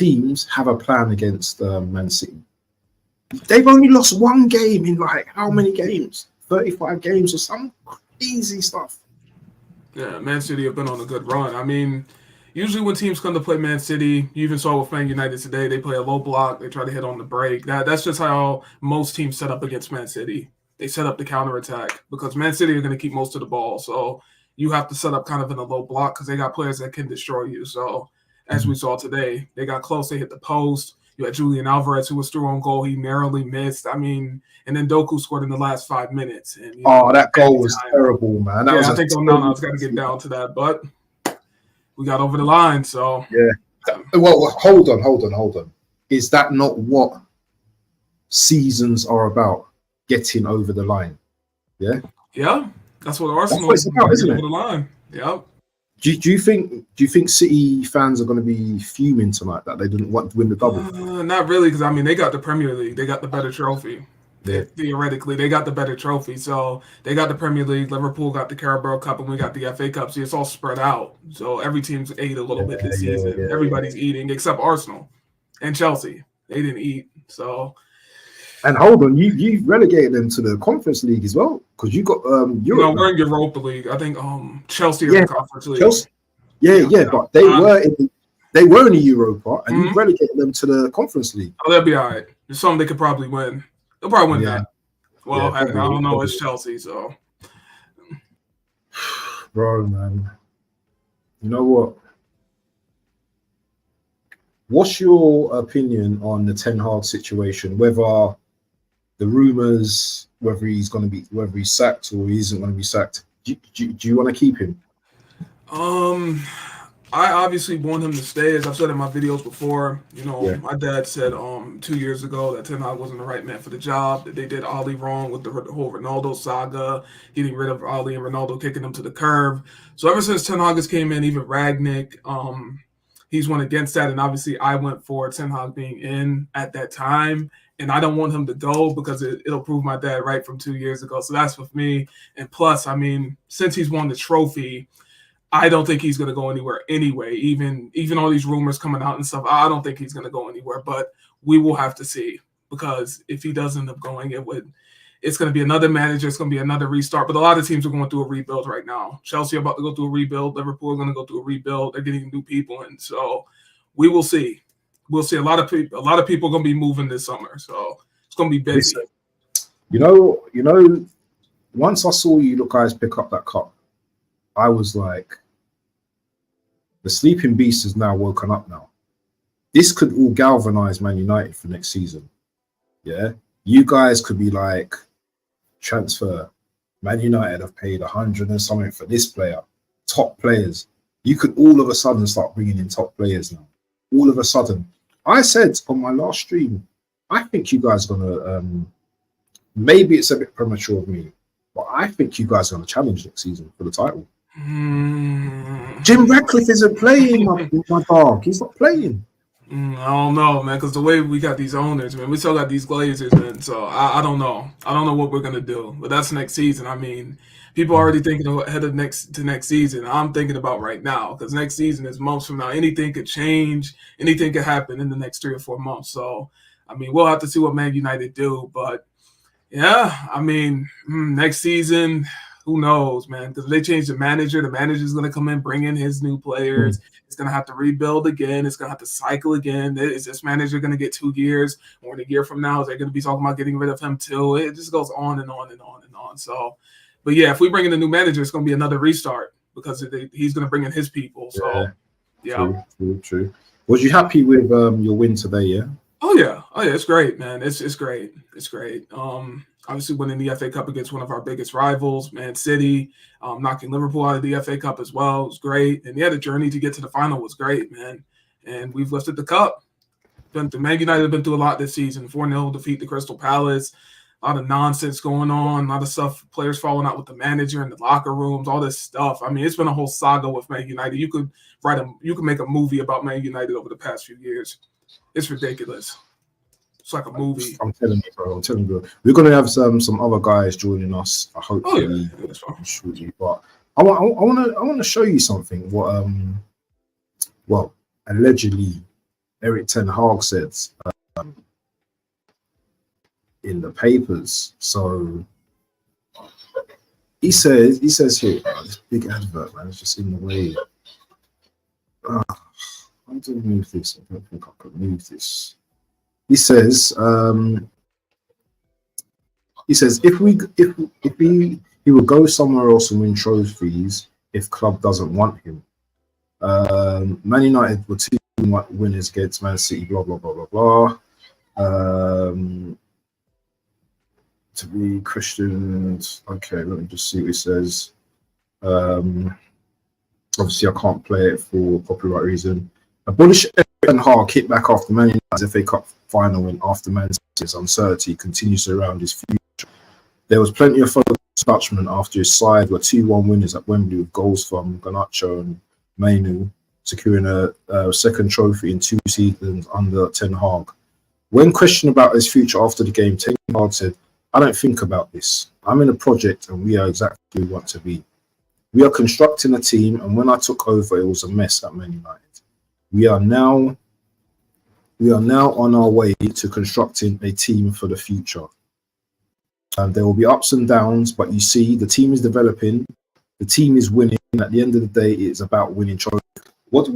teams have a plan against Man City. They've only lost one game in like how many games? 35 games or some crazy stuff. Yeah, Man City have been on a good run. I mean, usually when teams come to play Man City, you even saw with Man United today, they play a low block, they try to hit on the break. That's just how most teams set up against Man City. They set up the counterattack because Man City are going to keep most of the ball. So you have to set up kind of in a low block because they got players that can destroy you. So as we saw today, they got close, they hit the post. You had Julian Alvarez, who was through on goal. He narrowly missed. I mean, and then Doku scored in the last 5 minutes. And that goal was terrible, man. I think Onana's got to get down to that, but we got over the line. So well, hold on. Is that not what seasons are about? Getting over the line. Yeah, that's what Arsenal is about, isn't it? Over the line. Yep. Do you think City fans are going to be fuming tonight that they didn't want to win the double? Not really, because I mean they got the Premier League, they got the better trophy. Yeah. Theoretically, they got the better trophy. So they got the Premier League, Liverpool got the Carabao Cup, and we got the FA Cup. So it's all spread out. So every team's ate a little bit this season. Everybody's eating except Arsenal and Chelsea. They didn't eat. So. And hold on, you relegated them to the Conference League as well because you got Europe. We're in Europa League. I think Chelsea are in the Conference League. Chelsea, but they were in the Europa, and you relegated them to the Conference League. Oh, they'll be all right. There's something they could probably win. They'll probably win that. Well, I don't know. It's Chelsea, so. Bro, man, you know what? What's your opinion on the Ten Hag situation? Whether the rumors, whether he's sacked or he isn't going to be sacked. Do you want to keep him? I obviously want him to stay, as I've said in my videos before. My dad said 2 years ago that Ten Hag wasn't the right man for the job, that they did Oli wrong with the whole Ronaldo saga, getting rid of Oli and Ronaldo, kicking them to the curb. So ever since Ten Hag has came in, even Ragnick, he's went against that, and obviously I went for Ten Hag being in at that time. And I don't want him to go because it'll prove my dad right from 2 years ago. So that's with me. And plus, I mean, since he's won the trophy, I don't think he's going to go anywhere anyway. Even all these rumors coming out and stuff, I don't think he's going to go anywhere. But we will have to see, because if he does end up going, it's going to be another manager. It's going to be another restart. But a lot of teams are going through a rebuild right now. Chelsea are about to go through a rebuild. Liverpool are going to go through a rebuild. They're getting new people in. So we will see. We'll see. A lot of people are going to be moving this summer, so it's going to be busy. You know. Once I saw you guys pick up that cup, I was like, the sleeping beast has now woken up. Now, this could all galvanize Man United for next season. Yeah, you guys could be like, transfer. Man United have paid 100 and something for this player. Top players. You could all of a sudden start bringing in top players now. All of a sudden. I said on my last stream, I think you guys are going to, maybe it's a bit premature of me, but I think you guys are going to challenge next season for the title. Jim Ratcliffe isn't playing, my dog. He's not playing. I don't know, man, because the way we got these owners, man, we still got these Glazers, man, so I don't know. I don't know what we're going to do, but that's next season. I mean, people are already thinking ahead of next season. I'm thinking about right now, because next season is months from now. Anything could change. Anything could happen in the next 3 or 4 months. So, I mean, we'll have to see what Man United do. But, yeah, I mean, next season, who knows, man? Because if they change the manager's going to come in, bring in his new players. It's going to have to rebuild again. It's going to have to cycle again. Is this manager going to get 2 years? Or in a year from now, is they going to be talking about getting rid of him too? It just goes on and on and on and on. So, but yeah, if we bring in a new manager, it's going to be another restart because he's going to bring in his people. So, yeah. True. Was you happy with your win today? Yeah. Oh yeah, it's great, man. It's great. It's great. Obviously winning the FA Cup against one of our biggest rivals, Man City, knocking Liverpool out of the FA Cup as well was great. And yeah, the journey to get to the final was great, man. And we've lifted the cup. Man United have been through a lot this season. 4-0 defeat to Crystal Palace. A lot of nonsense going on, a lot of stuff, players falling out with the manager in the locker rooms, all this stuff. I mean, it's been a whole saga with Man United. You could make a movie about Man United over the past few years. It's ridiculous. It's like a movie. I'm telling you, bro. We're gonna have some other guys joining us. I hope. Shortly. But I want to show you something. What allegedly Eric Ten Hag said in the papers. So he says here, this big advert, man, it's just in the way. How do I move this? I don't think I can move this. He says if he will go somewhere else and win trophies if club doesn't want him. Man United were 2 winners against Man City, blah blah blah blah blah. To be Christians, okay, let me just see what he says. Obviously I can't play it for copyright reason. Abolish Ten Hag kick back after Man United's FA Cup final win after Man City's uncertainty continues to surround his future. There was plenty of focus on Dutchman after his side were 2-1 winners at Wembley with goals from Garnacho and Mainu, securing a second trophy in 2 seasons under Ten Hag. When questioned about his future after the game, Ten Hag said, "I don't think about this. I'm in a project and we are exactly who we want to be. We are constructing a team, and when I took over, it was a mess at Man United. We are now on our way to constructing a team for the future. There will be ups and downs, but you see, the team is developing, the team is winning. At the end of the day, it's about winning trophies." What did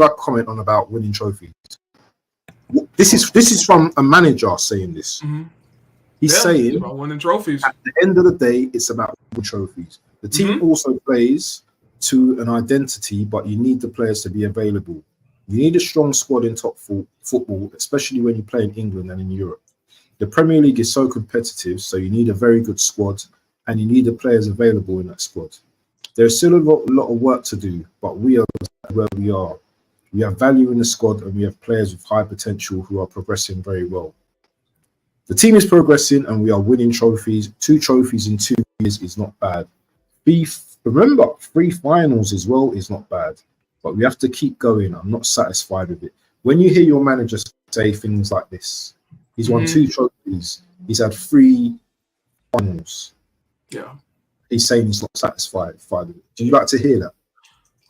I comment on about winning trophies? This is from a manager saying this. Mm-hmm. He's saying about winning trophies. At the end of the day, it's about winning trophies. The team also plays to an identity, but you need the players to be available. You need a strong squad in top football, especially when you play in England and in Europe. The Premier League is so competitive, so you need a very good squad, and you need the players available in that squad. There's still a lot of work to do, but we are where we are. We have value in the squad, and we have players with high potential who are progressing very well. The team is progressing, and we are winning trophies. 2 trophies in 2 years is not bad. Remember, 3 finals as well is not bad. But we have to keep going. I'm not satisfied with it. When you hear your manager say things like this, he's won 2 trophies. He's had 3 finals. Yeah. He's saying he's not satisfied with it. Do you like to hear that?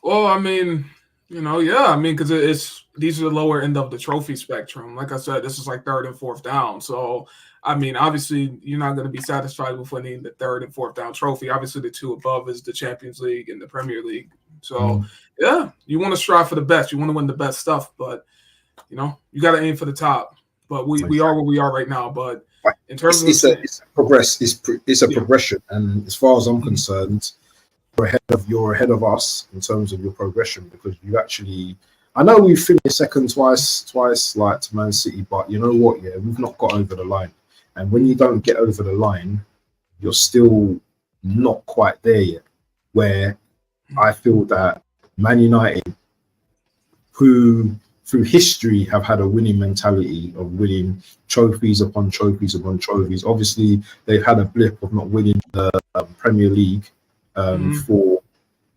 Well, I mean, because these are the lower end of the trophy spectrum. Like I said, this is like 3rd and 4th down. So, I mean, obviously, you're not going to be satisfied with winning the 3rd and 4th down trophy. Obviously, the 2 above is the Champions League and the Premier League. So, yeah, you want to strive for the best. You want to win the best stuff, but, you got to aim for the top. But we are where we are right now. But in terms of it's a progression. And as far as I'm concerned, you're ahead of us in terms of your progression, because you actually, I know we've finished second twice like to Man City, but you know what? Yeah, we've not got over the line. And when you don't get over the line, you're still not quite there yet. Where I feel that Man United, who through history have had a winning mentality of winning trophies upon trophies upon trophies. Obviously, they've had a blip of not winning the Premier League for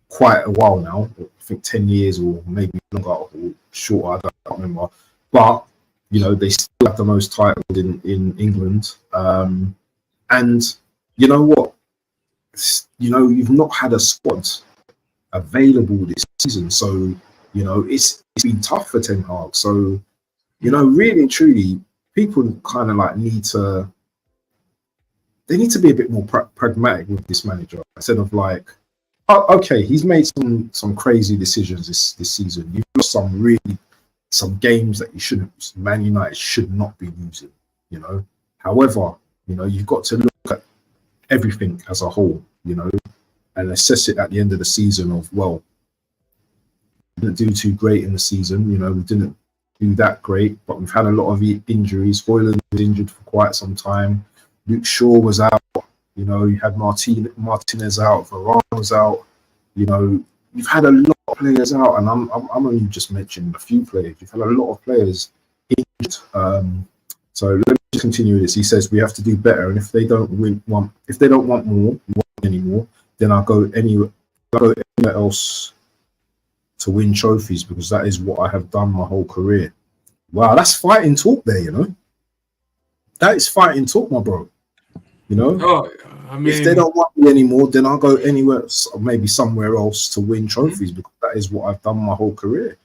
quite a while now. I think 10 years or maybe longer or shorter, I don't remember. But, they still have the most titles in England. And you know what? You've not had a squad available this season. So, it's been tough for Ten Hag. So, really and truly, people kind of need to be a bit more pragmatic with this manager, instead of okay, he's made some crazy decisions this season. You've lost some games that Man United should not be losing, However, you've got to look at everything as a whole, and assess it at the end of the season of, well, we didn't do too great in the season, we didn't do that great, but we've had a lot of injuries. Hoyland was injured for quite some time. Luke Shaw was out. You had Martinez out. Varane was out. You've had a lot of players out, and I'm only just mentioning a few players. You've had a lot of players injured. So let me just continue this. He says we have to do better, and if they don't want more anymore, then I'll go anywhere else to win trophies, because that is what I have done my whole career. Wow, that's fighting talk there, That is fighting talk, my bro. You know, Oh, yeah. I mean, if they don't want me anymore, then I'll go anywhere, maybe somewhere else to win trophies, because that is what I've done my whole career,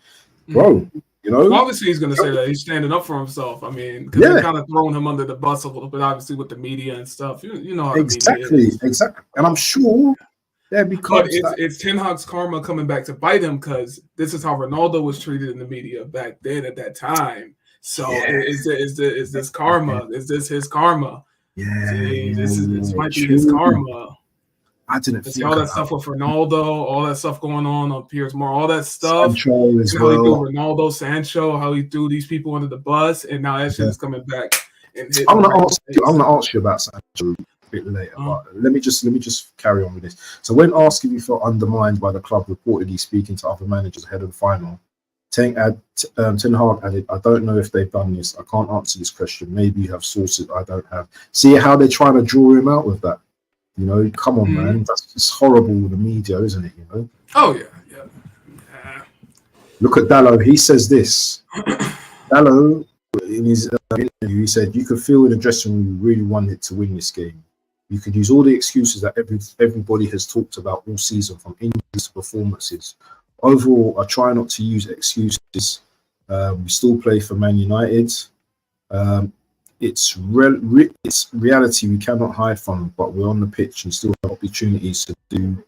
bro. You know, obviously he's going to say that he's standing up for himself. I mean, because they're kind of throwing him under the bus a little bit, obviously with the media and stuff. You know how the media is. Exactly. And I'm sure there'd be But it's Ten Hag's karma coming back to bite him, because this is how Ronaldo was treated in the media back then at that time. So is this karma? Is this his karma? Yeah, see, this might be his karma. I didn't think all that stuff with Ronaldo, all that stuff going on Piers Morgan, all that stuff. Sancho as how he threw Ronaldo, Sancho, how he threw these people under the bus, and now that shit is coming back. And I'm gonna ask you about Sancho a bit later, but let me just carry on with this. So when asked if you felt undermined by the club reportedly speaking to other managers ahead of the final, Ten Hag added, "I don't know if they've done this. I can't answer this question. Maybe you have sources I don't have." See how they're trying to draw him out with that. You know, come on, man. That's just horrible with the media, isn't it? You know. Oh yeah. Look at Dallo. He says this. Dallo, in his interview, he said, "You could feel in the dressing room we really wanted to win this game. You could use all the excuses that everybody has talked about all season, from injuries to performances. Overall, I try not to use excuses. We still play for Man United. It's reality we cannot hide from, but we're on the pitch and still have opportunities to do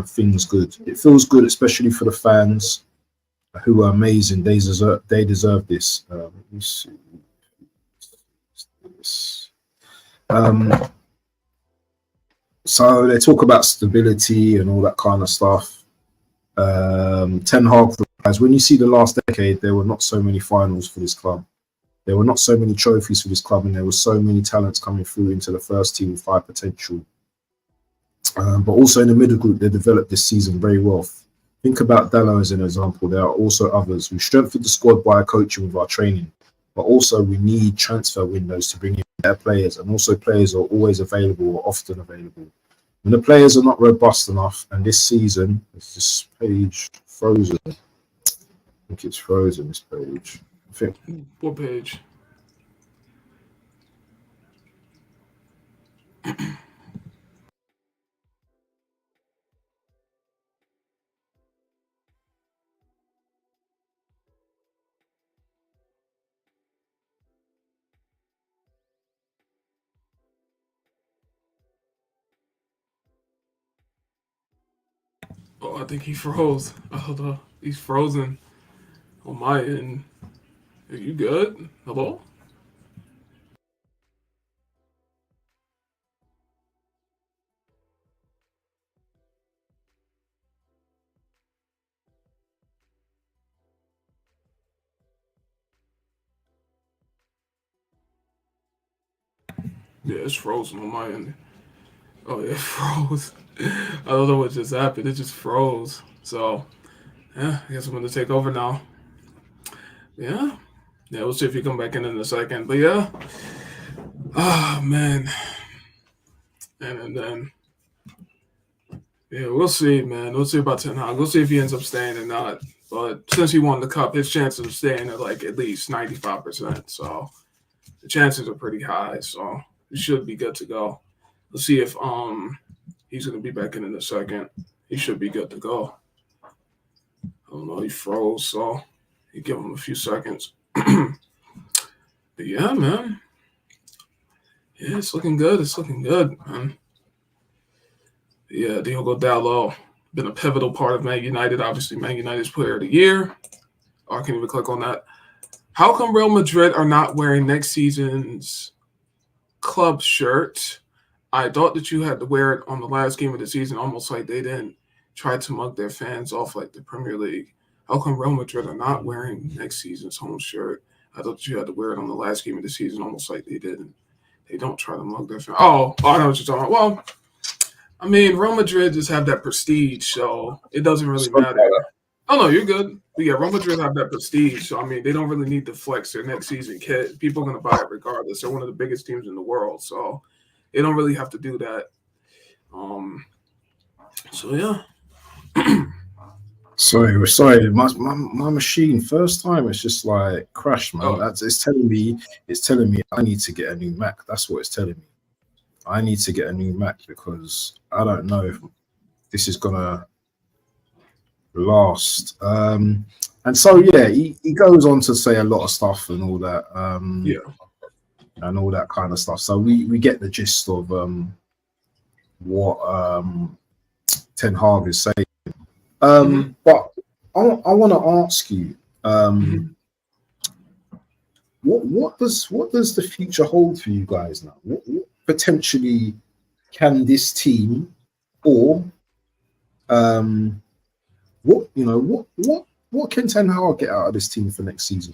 things good. It feels good, especially for the fans, who are amazing. They deserve this." Let me see. So they talk about stability and all that kind of stuff. Ten Hag replies, "When you see the last decade, there were not so many finals for this club. There were not so many trophies for this club, and there were so many talents coming through into the first team with high potential. But also in the middle group, they developed this season very well. Think about Dallo as an example. There are also others. We strengthened the squad by coaching with our training, but also we need transfer windows to bring in better players, and also players are always available or often available. When the players are not robust enough, and this season," is this page frozen? I think it's frozen, this page. I think. What page? Oh, I think he froze. Hold on. He's frozen on my end. Are you good? Hello? Yeah, it's frozen on my end. Oh, yeah, it froze. I don't know what just happened. It just froze. So, yeah, I guess I'm going to take over now. Yeah. Yeah, we'll see if you come back in a second. But yeah. Oh, man. And then, yeah, we'll see, man. We'll see about Ten Hag. We'll see if he ends up staying or not. But since he won the cup, his chances of staying are like at least 95%. So the chances are pretty high. So he should be good to go. We'll see if he's going to be back in a second. He should be good to go. I don't know. He froze, so you give him a few seconds. But yeah, man. Yeah, it's looking good. It's looking good, man. Yeah, Diogo Dallo, been a pivotal part of Man United. Obviously, Man United's player of the year. Oh, I can't even click on that. How come Real Madrid are not wearing next season's club shirt? I thought that you had to wear it on the last game of the season, almost like they didn't try to mug their fans off like the Premier League. How come Real Madrid are not wearing next season's home shirt? I thought you had to wear it on the last game of the season, almost like they didn't. They don't try to mug their fans. Oh, I know what you're talking about. Well, I mean, Real Madrid just have that prestige, so it doesn't really matter. Oh, no, you're good. But yeah, Real Madrid have that prestige, so I mean, they don't really need to flex their next season kit. People are going to buy it regardless. They're one of the biggest teams in the world, so they don't really have to do that. So yeah. Sorry. My machine first time it's just like crashed, man. It's telling me I need to get a new Mac. That's what it's telling me. I need to get a new Mac because I don't know if this is gonna last. And so yeah, he goes on to say a lot of stuff and all that. And all that kind of stuff. So we get the gist of what Ten Hag is saying. But I want to ask you, what does the future hold for you guys now? What potentially can this team, or what can Ten Hag get out of this team for next season?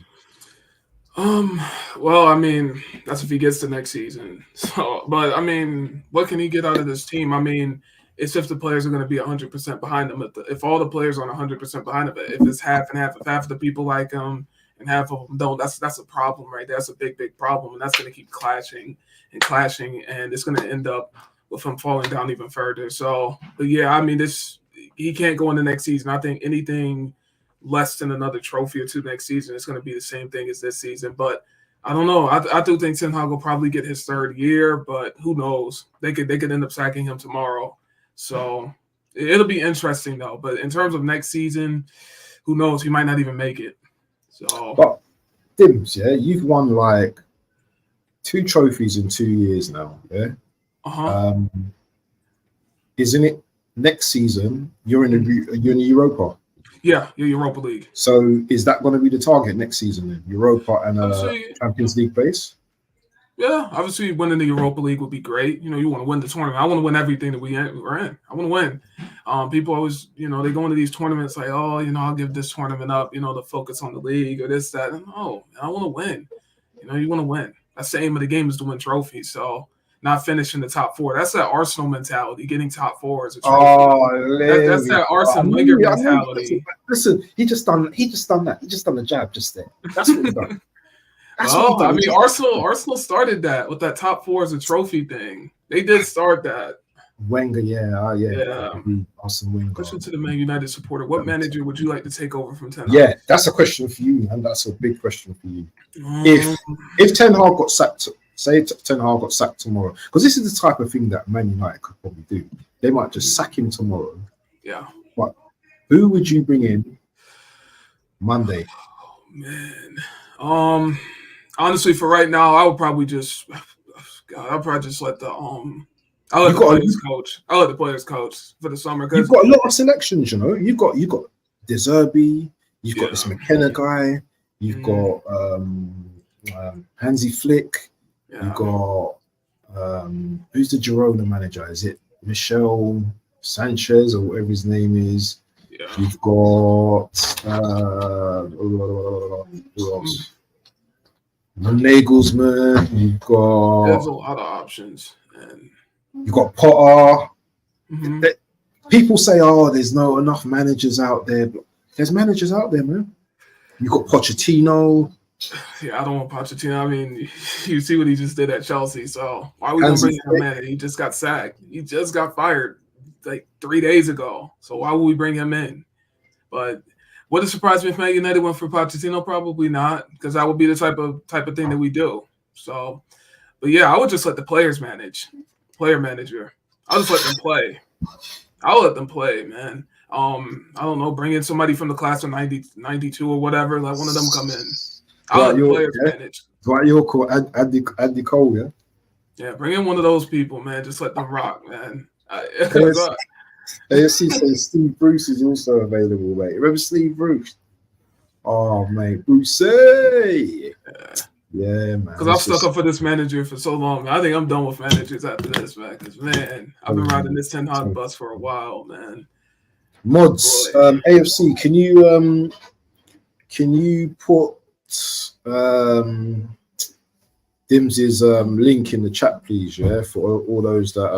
Well, I mean, that's if he gets to next season. So, but I mean, what can he get out of this team? I mean, it's if the players are going to be 100% behind him. If all the players are 100% behind him, if it's half and half, if half of the people like him and half of them don't, that's a problem right there. That's a big problem, and that's going to keep clashing, and it's going to end up with him falling down even further. So, but yeah, I mean, he can't go in the next season. I think anything less than another trophy or two next season, it's going to be the same thing as this season. But I don't know. I do think Ten Hag will probably get his third year, but who knows? They could end up sacking him tomorrow. So it'll be interesting though. But in terms of next season, who knows? He might not even make it. So, but Dims, yeah, you've won like 2 trophies in 2 years now. Yeah. Isn't it next season? You're in the Europa. Yeah, Europa League. So is that going to be the target next season then? Europa and Champions League place? Yeah, obviously winning the Europa League would be great. You know, you want to win the tournament. I want to win everything that we're in. I want to win. People always, they go into these tournaments like, oh, I'll give this tournament up, to focus on the league or this, that. And no, I want to win. You want to win. That's the aim of the game, is to win trophies. So not finishing the top 4. That's that Arsenal mentality, getting top 4 is a trophy. That's that Arsene Wenger mentality. Listen, he just done that. He just done the jab just there. That's what he done. I mean, Arsenal started that with that top 4 as a trophy thing. They did start that. Wenger, yeah. Arsene Wenger. Question to the Man United supporter: what manager would you like to take over from Ten Hag? Yeah, that's a question for you, and that's a big question for you. If Ten Hag got sacked. Say Ten Hag got sacked tomorrow, because this is the type of thing that Man United could probably do. They might just sack him tomorrow. Yeah. But who would you bring in Monday? Oh, man. Honestly, for right now, I would probably just let the players coach. I'll let the players coach for the summer. You've got a lot of selections, You've got De Zerbi, you've got this McKenna guy, you've got Hansi Flick. Yeah. You've got who's the Girona manager? Is it Michel Sanchez or whatever his name is? Yeah. You've got who else? Nagelsmann. You've got. There's a lot of options, and you've got Potter. People say, "Oh, there's no enough managers out there," but there's managers out there, man. You've got Pochettino. Yeah, I don't want Pochettino. I mean, you see what he just did at Chelsea. So why are we going to bring him in? He just got sacked. He just got fired like 3 days ago. So why would we bring him in? But would it surprise me if Man United went for Pochettino? Probably not, because that would be the type of thing that we do. So, but yeah, I would just let the players manage. Player manager. I'll just let them play. I'll let them play, man. I don't know. Bring in somebody from the class of 92 or whatever. Let one of them come in. I'll let the players manage. Dwight York or Andy Cole, yeah? Yeah, bring in one of those people, man. Just let them rock, man. AFC says Steve Bruce is also available, mate. Remember Steve Bruce? Oh, mate. Bruce. Yeah, man. Because I've stuck up for this manager for so long. I think I'm done with managers after this, man. Because, man, I've been riding this Ten Hag bus for a while, man. Mods, AFC, can you put Dims's link in the chat, please? Yeah, for all those that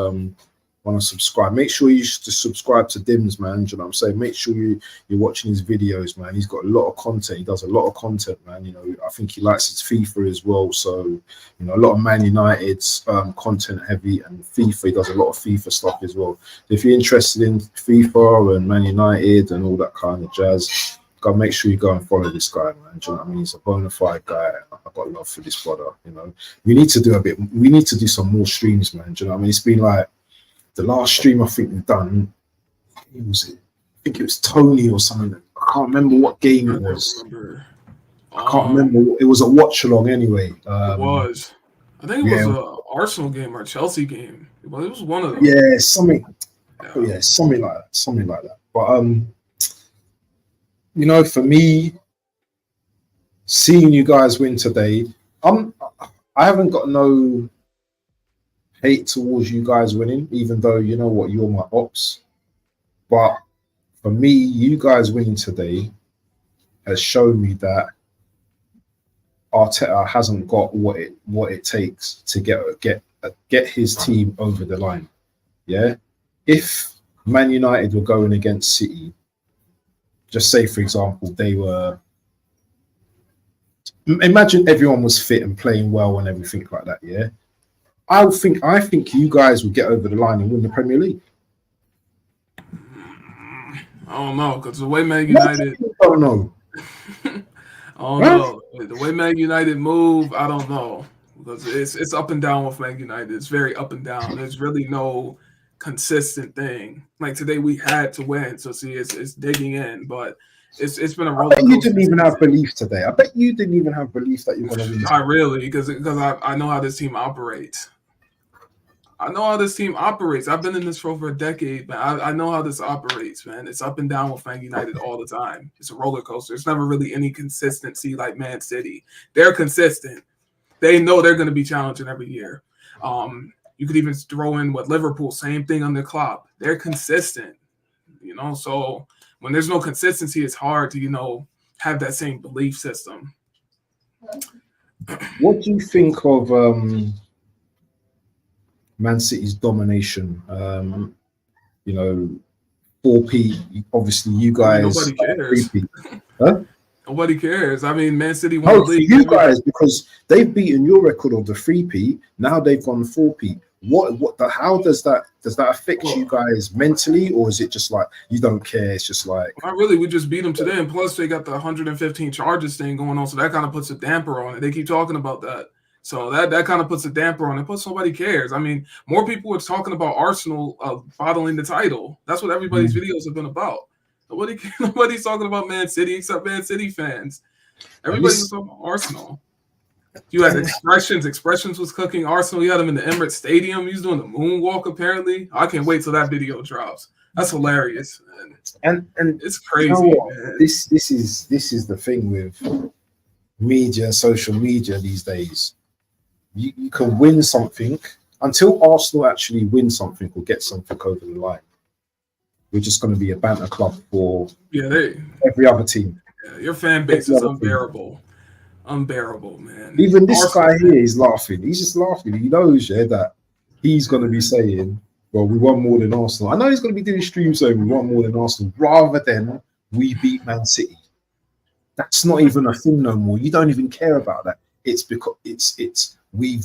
want to subscribe. Make sure you subscribe to Dims, man. Do you know what I'm saying? Make sure you're watching his videos, man. He's got a lot of content. He does a lot of content, man. I think he likes his FIFA as well. So, a lot of Man United's content heavy, and FIFA. He does a lot of FIFA stuff as well. If you're interested in FIFA and Man United and all that kind of jazz, Go make sure you go and follow this guy, man. Do you know what I mean? He's a bona fide guy. I've got love for this brother. You know, we need to do some more streams, man. Do you know what I mean? It's been like the last stream I think we've done. Who was it? I think it was Tony or something. I can't remember what game it was. I can't remember. It was a watch along anyway. It was. I think it was an Arsenal game or a Chelsea game. It was one of them. Yeah, something. Yeah, something like that. Something like that. But you know, for me, seeing you guys win today, I haven't got no hate towards you guys winning, even though you know what, you're my ops. But for me, you guys winning today has shown me that Arteta hasn't got what it takes to get his team over the line. Yeah, if Man United were going against City, just say for example they were. Imagine everyone was fit and playing well and everything like that. Yeah, I think you guys would get over the line and win the Premier League. I don't know, because the way Man United. I don't know. I don't know. The way Man United move, I don't know. Because it's up and down with Man United. It's very up and down. There's really no consistent thing. Like today we had to win. So see, it's digging in, but it's been a roller coaster. You didn't even have belief today. I bet you didn't even have belief that you're gonna win. Not really, because I know how this team operates. I know how this team operates. I've been in this for over a decade, man. I know how this operates, man. It's up and down with Man United all the time. It's a roller coaster. There's never really any consistency like Man City. They're consistent. They know they're going to be challenging every year. You could even throw in what Liverpool, same thing under Klopp. They're consistent, you know. So when there's no consistency, it's hard to, you know, have that same belief system. What do you think of Man City's domination? You know, 4P. Obviously, you guys. Nobody cares. 3P. Huh? Nobody cares. I mean, Man City won the league. You guys, because they've beaten your record of the 3P. Now they've gone 4P. How does that affect you guys mentally, or is it just like you don't care? It's just like not really. We just beat them today, and plus they got the 115 charges thing going on, so that kind of puts a damper on it. They keep talking about that. So that kind of puts a damper on it. Plus, nobody cares. I mean, more people are talking about Arsenal bottling the title. That's what everybody's videos have been about. Nobody's talking about Man City except Man City fans. Everybody was talking about Arsenal. You had Expressions. Expressions was cooking Arsenal. You had him in the Emirates Stadium. He was doing the moonwalk, apparently. I can't wait till that video drops. That's hilarious, man. And it's crazy. You know man. This is the thing with media and social media these days. You can win something until Arsenal actually win something or get something over the line. We're just going to be a banter club for every other team. Yeah, your fan base is unbearable. Unbearable, man. Even this guy here is laughing. He's just laughing. He knows, that he's going to be saying, well, we won more than Arsenal. I know he's going to be doing streams saying we won more than Arsenal rather than we beat Man City. That's not even a thing no more. You don't even care about that. It's because we've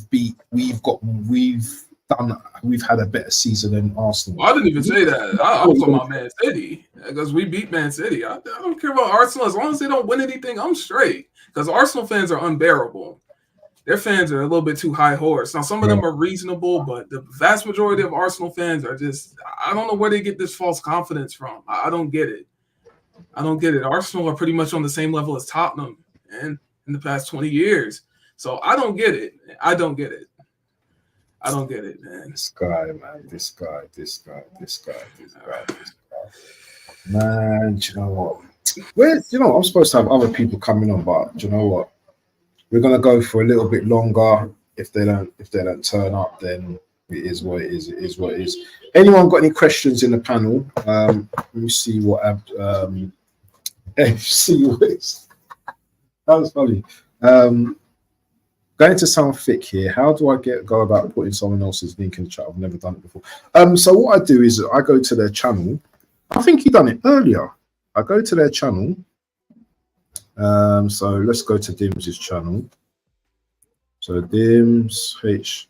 had a better season than Arsenal. Well, I didn't even say that. I was talking about Man City because we beat Man City. I don't care about Arsenal. As long as they don't win anything, I'm straight. Because Arsenal fans are unbearable. Their fans are a little bit too high horse. Now, some of them are reasonable, but the vast majority of Arsenal fans are just, I don't know where they get this false confidence from. I don't get it. Arsenal are pretty much on the same level as Tottenham and in the past 20 years. So I don't get it. I don't get it, man. This guy. Man, do you know what? I'm supposed to have other people coming on, but do you know what? We're gonna go for a little bit longer. If they don't turn up, then it is what it is. It is what it is. Anyone got any questions in the panel? Let me see what see what is. That was funny. Going to sound thick here. How do I go about putting someone else's link in the chat? I've never done it before. So what I do is I go to their channel. I think you done it earlier. I go to their channel. So let's go to Dim's channel. So Dim's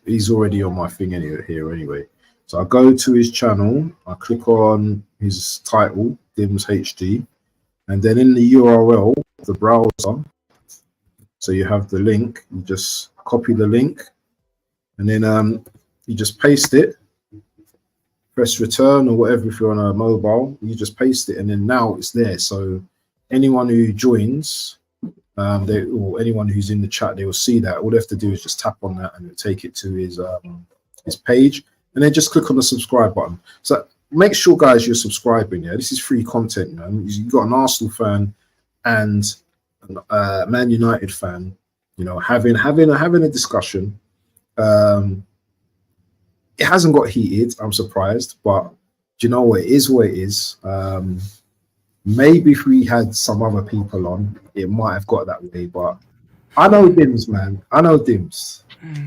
he's already on my thing anyway. So I go to his channel. I click on his title, Dim's HD. and then in the URL, the browser. So you have the link. You just copy the link, and then you just paste it. Press return or whatever if you're on a mobile. You just paste it, and then now it's there. So anyone who joins, or anyone who's in the chat, they will see that. All they have to do is just tap on that, and it'll take it to his page, and then just click on the subscribe button. So make sure, guys, you're subscribing. Yeah, this is free content, man. You've got an Arsenal fan and a Man United fan, you know, having a discussion. It hasn't got heated. I'm surprised, but do you know what? It is what it is. Maybe if we had some other people on, it might have got that way. But I know Dims, man. I know Dims.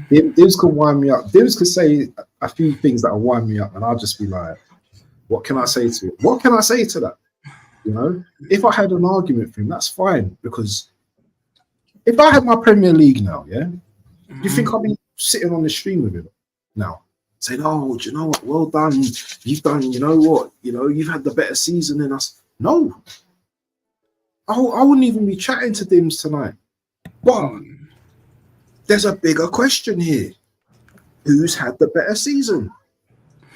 Dims can wind me up. Dims can say a few things that will wind me up, and I'll just be like, "What can I say to it? What can I say to that?" You know, if I had an argument for him, that's fine. Because if I had my Premier League now, yeah, you think I'll be sitting on the stream with him now, saying, "Oh, do you know what? Well done. You've done. You know what? You know, you've had the better season than us." No, I wouldn't even be chatting to Dims tonight. But there's a bigger question here: who's had the better season?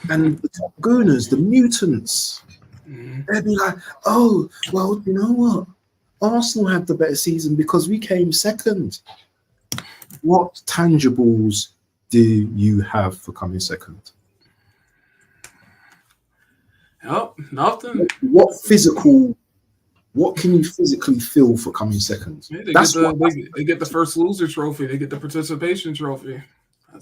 And the top gooners, the mutants, they'd be like, "Oh, well, you know what? Arsenal had the better season because we came second." What tangibles do you have for coming second? Nope, nothing. What can you physically feel for coming second? Yeah, they get the first loser trophy. They get the participation trophy.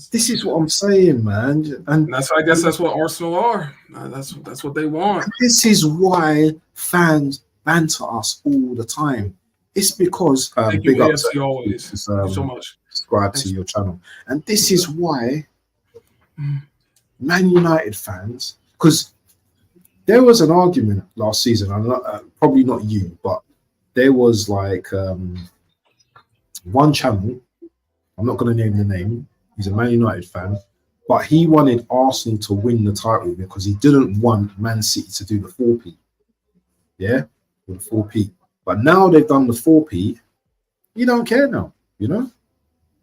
This is what I'm saying, man. And I guess that's what Arsenal are. That's what they want. This is why fans banter us all the time. It's because Thank big you, up AFC always. Thank you so much. Subscribe to your channel. And this is why Man United fans, because there was an argument last season, probably not you, but there was like one channel, I'm not going to name the name, he's a Man United fan, but he wanted Arsenal to win the title because he didn't want Man City to do the 4P. Yeah, the 4P. But now they've done the 4P, you don't care now, you know?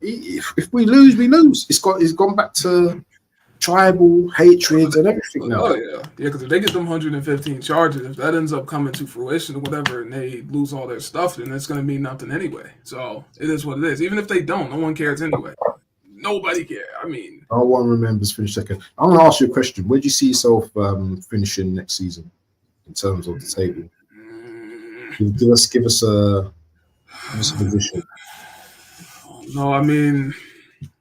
If we lose, we lose. It's gone back to tribal hatred and everything now. Oh yeah, because if they get them 115 charges, if that ends up coming to fruition or whatever, and they lose all their stuff, then it's going to mean nothing anyway. So it is what it is. Even if they don't, no one cares anyway. Nobody cares. I mean, no one remembers finish second. I'm going to ask you a question. Where do you see yourself finishing next season in terms of the table? Give us a position. No, I mean,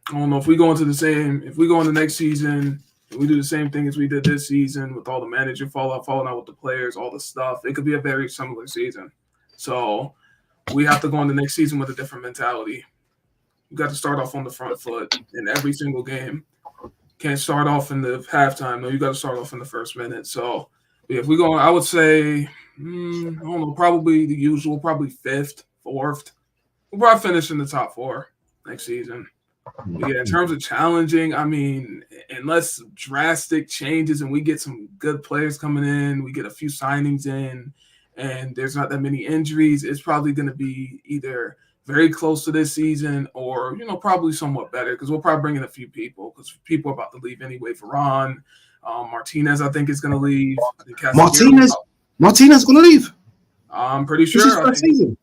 I don't know if we go into next season, and we do the same thing as we did this season with all the manager falling out with the players, all the stuff. It could be a very similar season. So we have to go into next season with a different mentality. You got to start off on the front foot in every single game. Can't start off in the halftime. No, you got to start off in the first minute. So if we go, I would say, I don't know, probably the usual, probably fifth, fourth. We'll probably finish in the top four next season. But yeah, in terms of challenging, I mean, unless drastic changes and we get some good players coming in, we get a few signings in, and there's not that many injuries, it's probably going to be either very close to this season or, probably somewhat better because we'll probably bring in a few people because people are about to leave anyway. Varane, Martinez, I think, is going to leave. Martinez going to leave? I'm pretty sure. This is first season.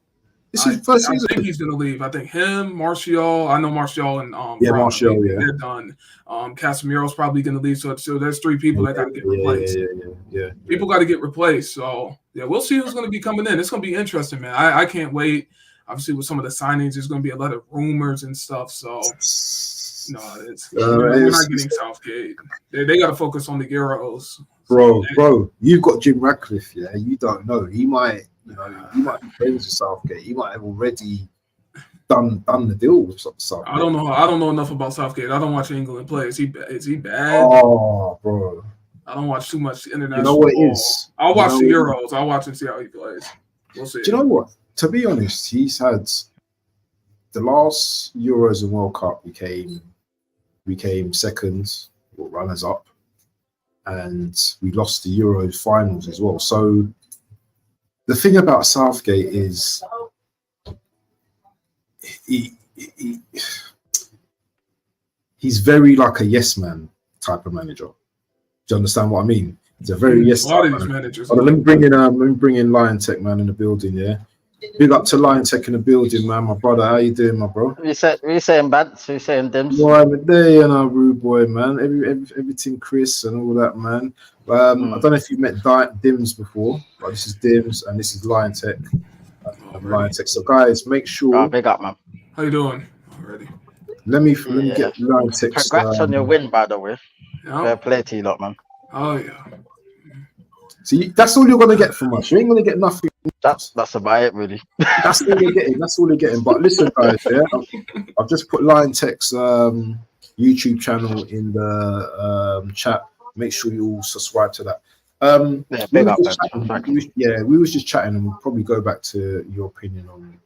This is first season. I think he's going to leave. I think him, Martial. I know Martial and Martial. They're done. Casemiro's probably going to leave. So there's three people that got to get replaced. Yeah. People got to get replaced. So yeah, we'll see who's going to be coming in. It's going to be interesting, man. I can't wait. Obviously, with some of the signings, there's going to be a lot of rumors and stuff. So we're not getting Southgate. They got to focus on the Euros. Bro, you've got Jim Ratcliffe. Yeah, you don't know. He might. He might be friends with Southgate. He might have already done the deal with Southgate. I don't know enough about Southgate. I don't watch England play. Is he bad? Oh, bro. I don't watch too much international. You know what it is? I'll watch the Euros. I'll watch and see how he plays. We'll see. Do you know what? To be honest, he's had the last Euros and World Cup. We came second or runners up, and we lost the Euro finals as well. So the thing about Southgate is he's very like a yes man type of manager. Do you understand what I mean? He's a very yes. A lot of these managers. Let me bring in Lion Tech man in the building. Yeah, big up to Lion Tech in the building, man. My brother, how you doing, my bro? We saying Bants, we saying Dims. Well, I'm a day and a rude boy, man. Everything, Chris and all that, man. I don't know if you've met Dims before, but this is Dims and this is Lion Tech. Lion Tech. So, guys, make sure. Big up, man. How you doing? Already. Let me get Lion Tech. Congrats on your win, by the way. Yeah. Fair play to you lot, man. Oh yeah. See, that's all you're gonna get from us. You ain't gonna get nothing. That's about it, really. That's all you're getting. That's all you're getting. But listen, guys, yeah, I've just put Lion Tech's YouTube channel in the chat. Make sure you all subscribe to that. Big up, man. We was just chatting, and we'll probably go back to your opinion on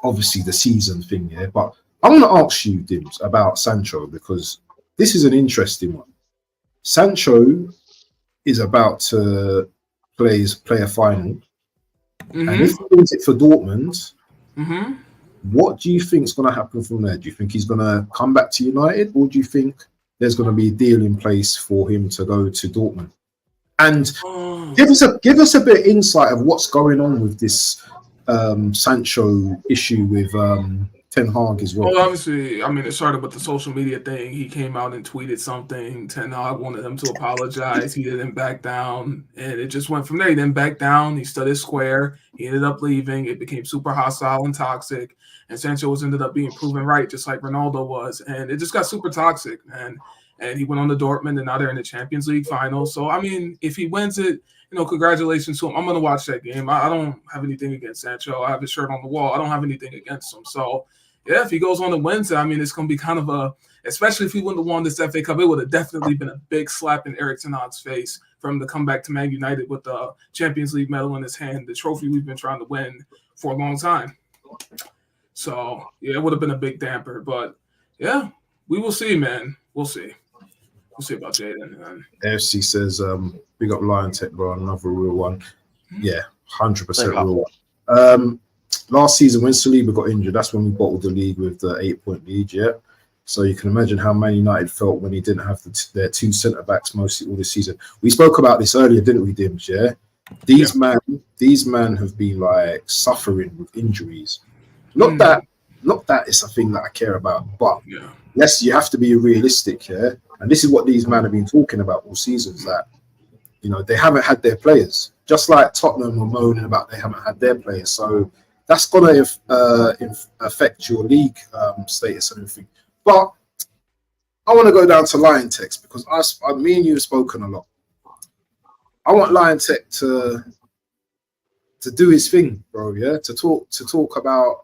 obviously the season thing. Yeah, but I want to ask you, Dims, about Sancho because this is an interesting one. Sancho is about to play a final, and if he wins it for Dortmund, what do you think is going to happen from there? Do you think he's going to come back to United, or do you think there's going to be a deal in place for him to go to Dortmund? And give us a bit of insight of what's going on with this Sancho issue with Ten Hag as well. Well, obviously, I mean, it started with the social media thing. He came out and tweeted something. Ten Hag wanted him to apologize. He didn't back down, and it just went from there. He didn't back down. He stood his square. He ended up leaving. It became super hostile and toxic, and Sancho ended up being proven right, just like Ronaldo was, and it just got super toxic, man. And he went on to Dortmund, and now they're in the Champions League final. So, I mean, if he wins it, congratulations to him. I'm going to watch that game. I don't have anything against Sancho. I have his shirt on the wall. I don't have anything against him. So, yeah, if he goes on to wins it, I mean, it's going to be kind of especially if he wouldn't have won this FA Cup, it would have definitely been a big slap in Erik ten Hag's face for him to come back to Man United with the Champions League medal in his hand, the trophy we've been trying to win for a long time. So, yeah, it would have been a big damper. But, yeah, we will see, man. We'll see. We'll see about Jaden, man. AFC says, big up Lion Tech, bro, another real one. Yeah, 100% real one. Last season, when Saliba got injured, that's when we bottled the league with the 8-point lead, yeah? So you can imagine how Man United felt when he didn't have their two centre-backs mostly all this season. We spoke about this earlier, didn't we, Dims, yeah? These men have been, like, suffering with injuries. Not that it's a thing that I care about, but yes, you have to be realistic, yeah? And this is what these men have been talking about all seasons, that, they haven't had their players. Just like Tottenham were moaning about they haven't had their players. So that's going to affect your league status and everything. But I want to go down to Lion Tech because me and you have spoken a lot. I want Lion Tech to do his thing, bro, yeah? To talk about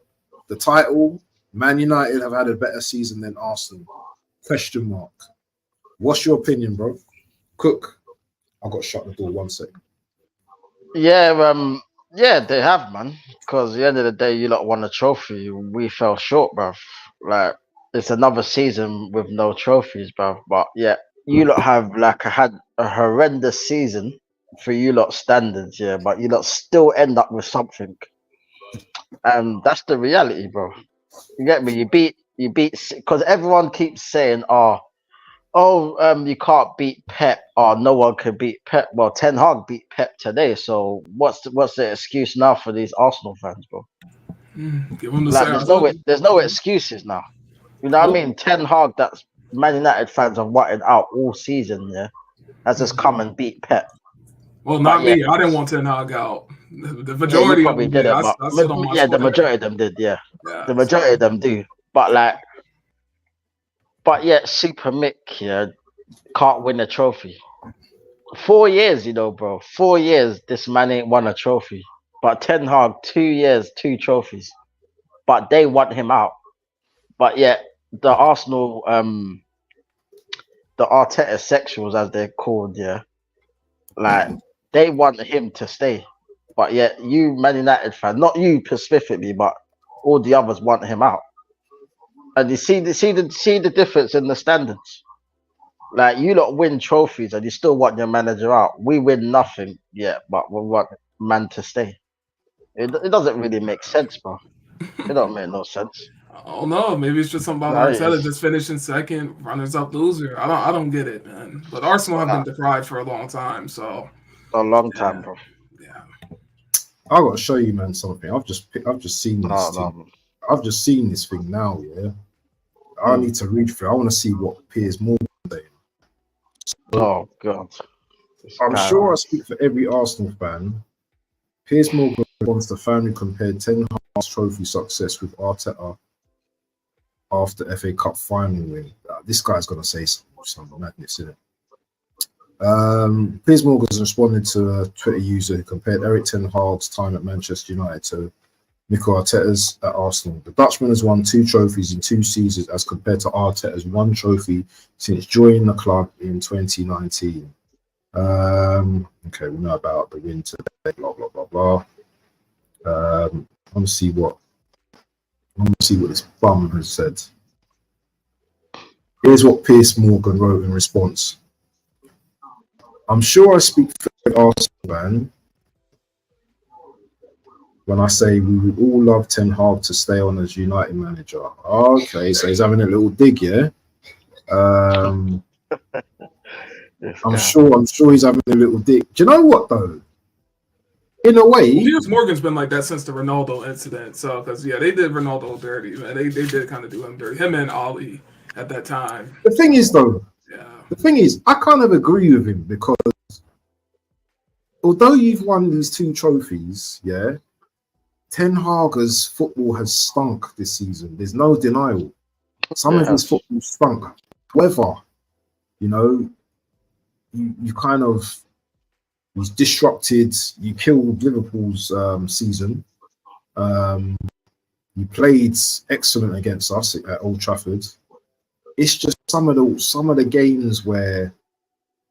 the title. Man United have had a better season than Arsenal. Question mark. What's your opinion, bro? Cook. I've got to shut the door 1 sec. Yeah, they have, man. Because at the end of the day, you lot won a trophy. We fell short, bruv. Like, it's another season with no trophies, bruv. But yeah, you lot have had a horrendous season for you lot standards, yeah. But you lot still end up with something, and that's the reality, bro. You get me? You beat because everyone keeps saying, you can't beat Pep, or no one can beat Pep. Well, Ten Hag beat Pep today, so what's the excuse now for these Arsenal fans, bro? Give them the there's no excuses now. You know what I mean? Ten Hag, that's Man United fans have wanted out all season, yeah, has just come and beat Pep. Well, not me. I didn't want Ten Hag out. The majority of them did. The majority of them did, yeah. The majority of them do. But yet, Super Mick can't win a trophy. 4 years, bro. 4 years, this man ain't won a trophy. But Ten Hag, 2 years, 2 trophies. But they want him out. But yet, the Arsenal, the Arteta sexuals, as they're called, yeah, like, they want him to stay. But yet, you Man United fan, not you specifically, but all the others want him out. And you see the difference in the standards. Like, you lot win trophies and you still want your manager out. We win nothing yet, but we want man to stay. It doesn't really make sense, bro. It don't make no sense. I don't know. Maybe it's just something No, about it Arteta is. just finishing second, runners-up loser. I don't get it, man. But Arsenal have been deprived for a long time, so A long time, bro. yeah. I gotta show you, man, something. I've just seen this No, thing. no. I've just seen this thing now. Yeah, I need to read through. I want to see what Piers Morgan saying. Oh god. I'm sure I speak for every Arsenal fan. Piers Morgan wants the fan who compared Ten Hag's trophy success with Arteta after FA Cup final win. This guy's gonna say some madness, isn't it? Piers Morgan's responded to a Twitter user who compared Eric Ten Hag's time at Manchester United to Mikel Arteta's at Arsenal. The Dutchman has won 2 trophies in 2 seasons as compared to Arteta's 1 trophy since joining the club in 2019. Okay, we know about the win today, blah blah blah blah. I want to see what this bum has said. Here's what Piers Morgan wrote in response. I'm sure I speak for the Arsenal fan when I say we would all love Ten Hag to stay on as United manager. Okay, so he's having a little dig, yeah. I'm sure he's having a little dig. Do you know what though? In a way, Piers Morgan's been like that since the Ronaldo incident. So, because they did Ronaldo dirty, man. They did kind of do him dirty. Him and Ali at that time. the thing is though, Yeah. I kind of agree with him because although you've won these 2 trophies, yeah, Ten Hag's football has stunk this season. There's no denial. Some of his football stunk. However, you know, you kind of was disrupted. You killed Liverpool's season. You played excellent against us at Old Trafford. It's just some of the games where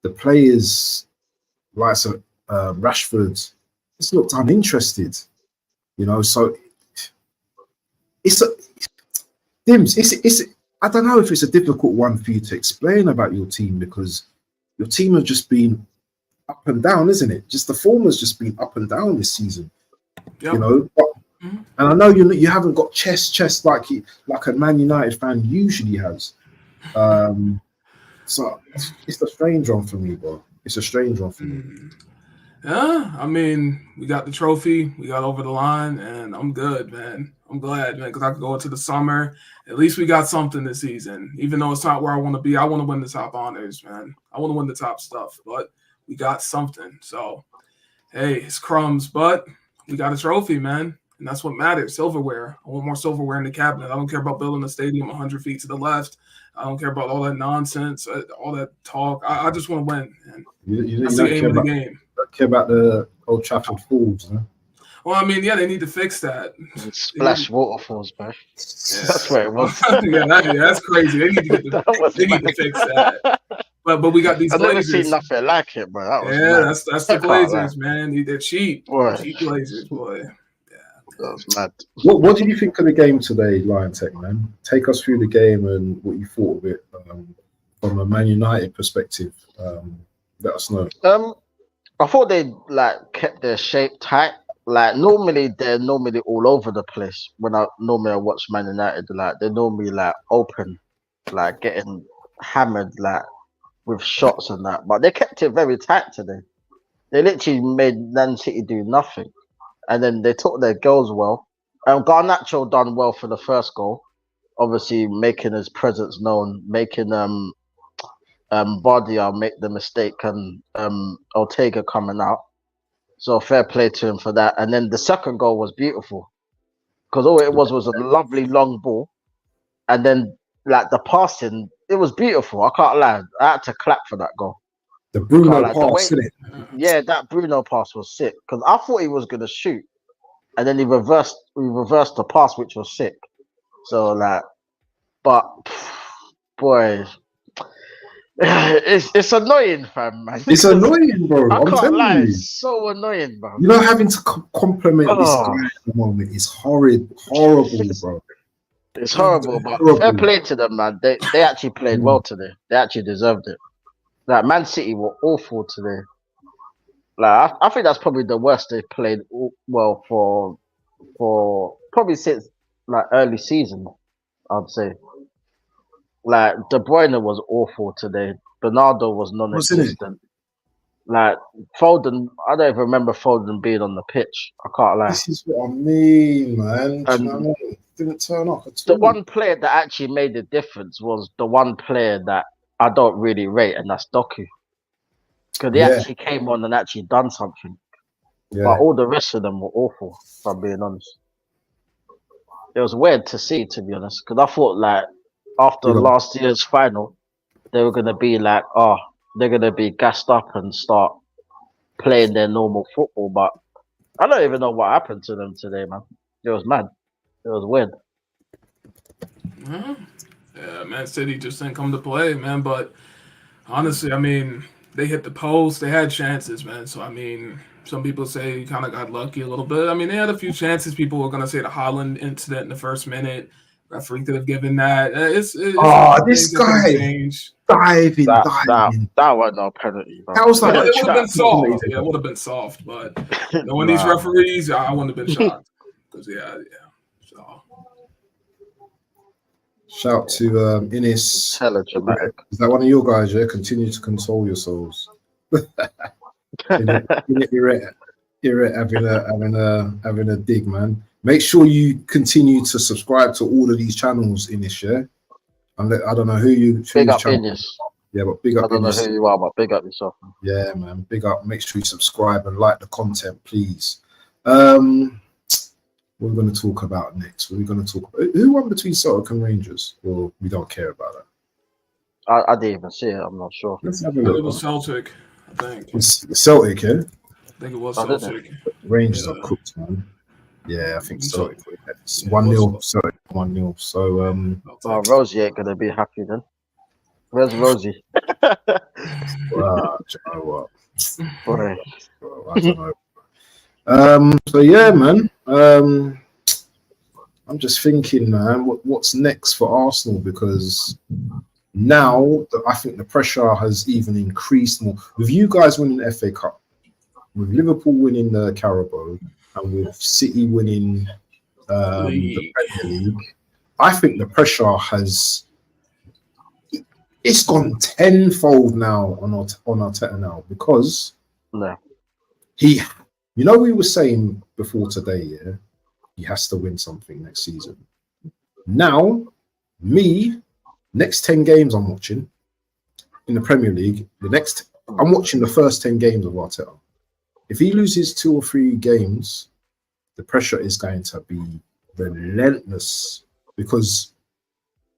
the players, like Rashford, just looked uninterested. You know, so it's I don't know if it's a difficult one for you to explain about your team because your team have just been up and down, isn't it? Just the form has just been up and down this season. Yep. You know, and I know you haven't got chest like a Man United fan usually has. So it's a strange one for me, bro. It's a strange one for me. Yeah, I mean, we got the trophy, we got over the line, and I'm good, man. I'm glad, man, because I could go into the summer. At least we got something this season. Even though it's not where I want to be, I want to win the top honors, man. I want to win the top stuff, but we got something. So, hey, it's crumbs, but we got a trophy, man, and that's what matters. Silverware. I want more silverware in the cabinet. I don't care about building a stadium 100 feet to the left. I don't care about all that nonsense, all that talk. I just want to win, man. That's the aim of the game. Care about the Old Trafford Falls, huh? Well, I mean, yeah, they need to fix that. Splash waterfalls, bro. Yeah. That's where it was. That's crazy. They need to fix that. But we got these. I've never seen nothing like it, bro. That's the Glazers, man. They're cheap. Boy. Cheap Glazers, boy. Yeah, that was mad. What did you think of the game today, Lion Tech, man? Take us through the game and what you thought of it from a Man United perspective. Let us know. I thought they kept their shape tight. Like they're normally all over the place. When I watch Man United, they're normally open, getting hammered with shots and that. But they kept it very tight today. They literally made Man City do nothing, and then they took their goals well. Garnacho done well for the first goal, obviously making his presence known, making Bardia make the mistake and Ortega coming out. So fair play to him for that. And then the second goal was beautiful because all it was a lovely long ball. And then the passing, it was beautiful. I can't lie. I had to clap for that goal. The Bruno pass, isn't it? Yeah, that Bruno pass was sick because I thought he was going to shoot. And then he reversed the pass, which was sick. So but boy, it's annoying, fam, man. It's annoying, bro. I'm telling you. It's so annoying, bro. You know, having to compliment this guy at the moment is horrible, bro. It's horrible, but fair play to them, man. They actually played well today. They actually deserved it. Man City were awful today. Like I think that's probably the worst they've played. Well, for probably since like early season, I'd say. Like De Bruyne was awful today. Bernardo was Wasn't it? non-existent. Like Foden, I don't even remember Foden being on the pitch. I can't lie. This is what I mean, man. Do you know And what I mean? Didn't turn up at the all. one player that actually made the difference was the one player that I don't really rate, and that's Doku. Because he Yeah. actually came on and actually done something. Yeah. But all the rest of them were awful, if I'm being honest. It was weird to see, to be honest, because I thought like after Yeah. last year's final, they were gonna be like, oh, they're gonna be gassed up and start playing their normal football. But I don't even know what happened to them today, man. It was mad. It was weird. Yeah, Man City just didn't come to play, man. But honestly, I mean, they hit the post. They had chances, man. So I mean, some people say he kind of got lucky a little bit. I mean, they had a few chances. People were gonna say the Holland incident in the first minute. Referee could have given that. It's this things that could have guy changed. diving. That wasn't no penalty, bro. That was like It would have been soft. amazing. Yeah, it would have been soft. But knowing these Nah. referees, I wouldn't have been shocked. Because yeah. So Shout to Innis. Hella dramatic. Is that one of your guys? Yeah, continue to console yourselves. You're having a dig, man. Make sure you continue to subscribe to all of these channels in this year. I don't know who you Big up channel. Ineos. Yeah, but big I up don't know Innis. who you are, but big up yourself. Yeah, man. Big up. Make sure you subscribe and like the content, please. What are we going to talk about next? What are we going to talk about? Who won between Celtic and Rangers? Or we don't care about that? I didn't even see it. I'm not sure. Let's have a it look. was Celtic, I think. It's Celtic, yeah? I think it was Oh, did it? Celtic. Rangers Yeah. are cooked, man. Yeah, I think So- Celtic. It's Yeah, 1-0. Celtic 1-0. So Oh, Rosie ain't gonna be happy then. Where's Rosie? do you know what? Boy. I don't know. So yeah, man. I'm just thinking, man, what's next for Arsenal? Because now I think the pressure has even increased more. With you guys winning the FA Cup, with Liverpool winning the Carabao, and with City winning the Premier League, I think the pressure it's gone tenfold now on Arteta now, because No. we were saying before today, yeah, he has to win something next season. Now, next 10 games I'm watching in the Premier League, I'm watching the first 10 games of Arteta. If he loses 2 or 3 games, the pressure is going to be relentless, because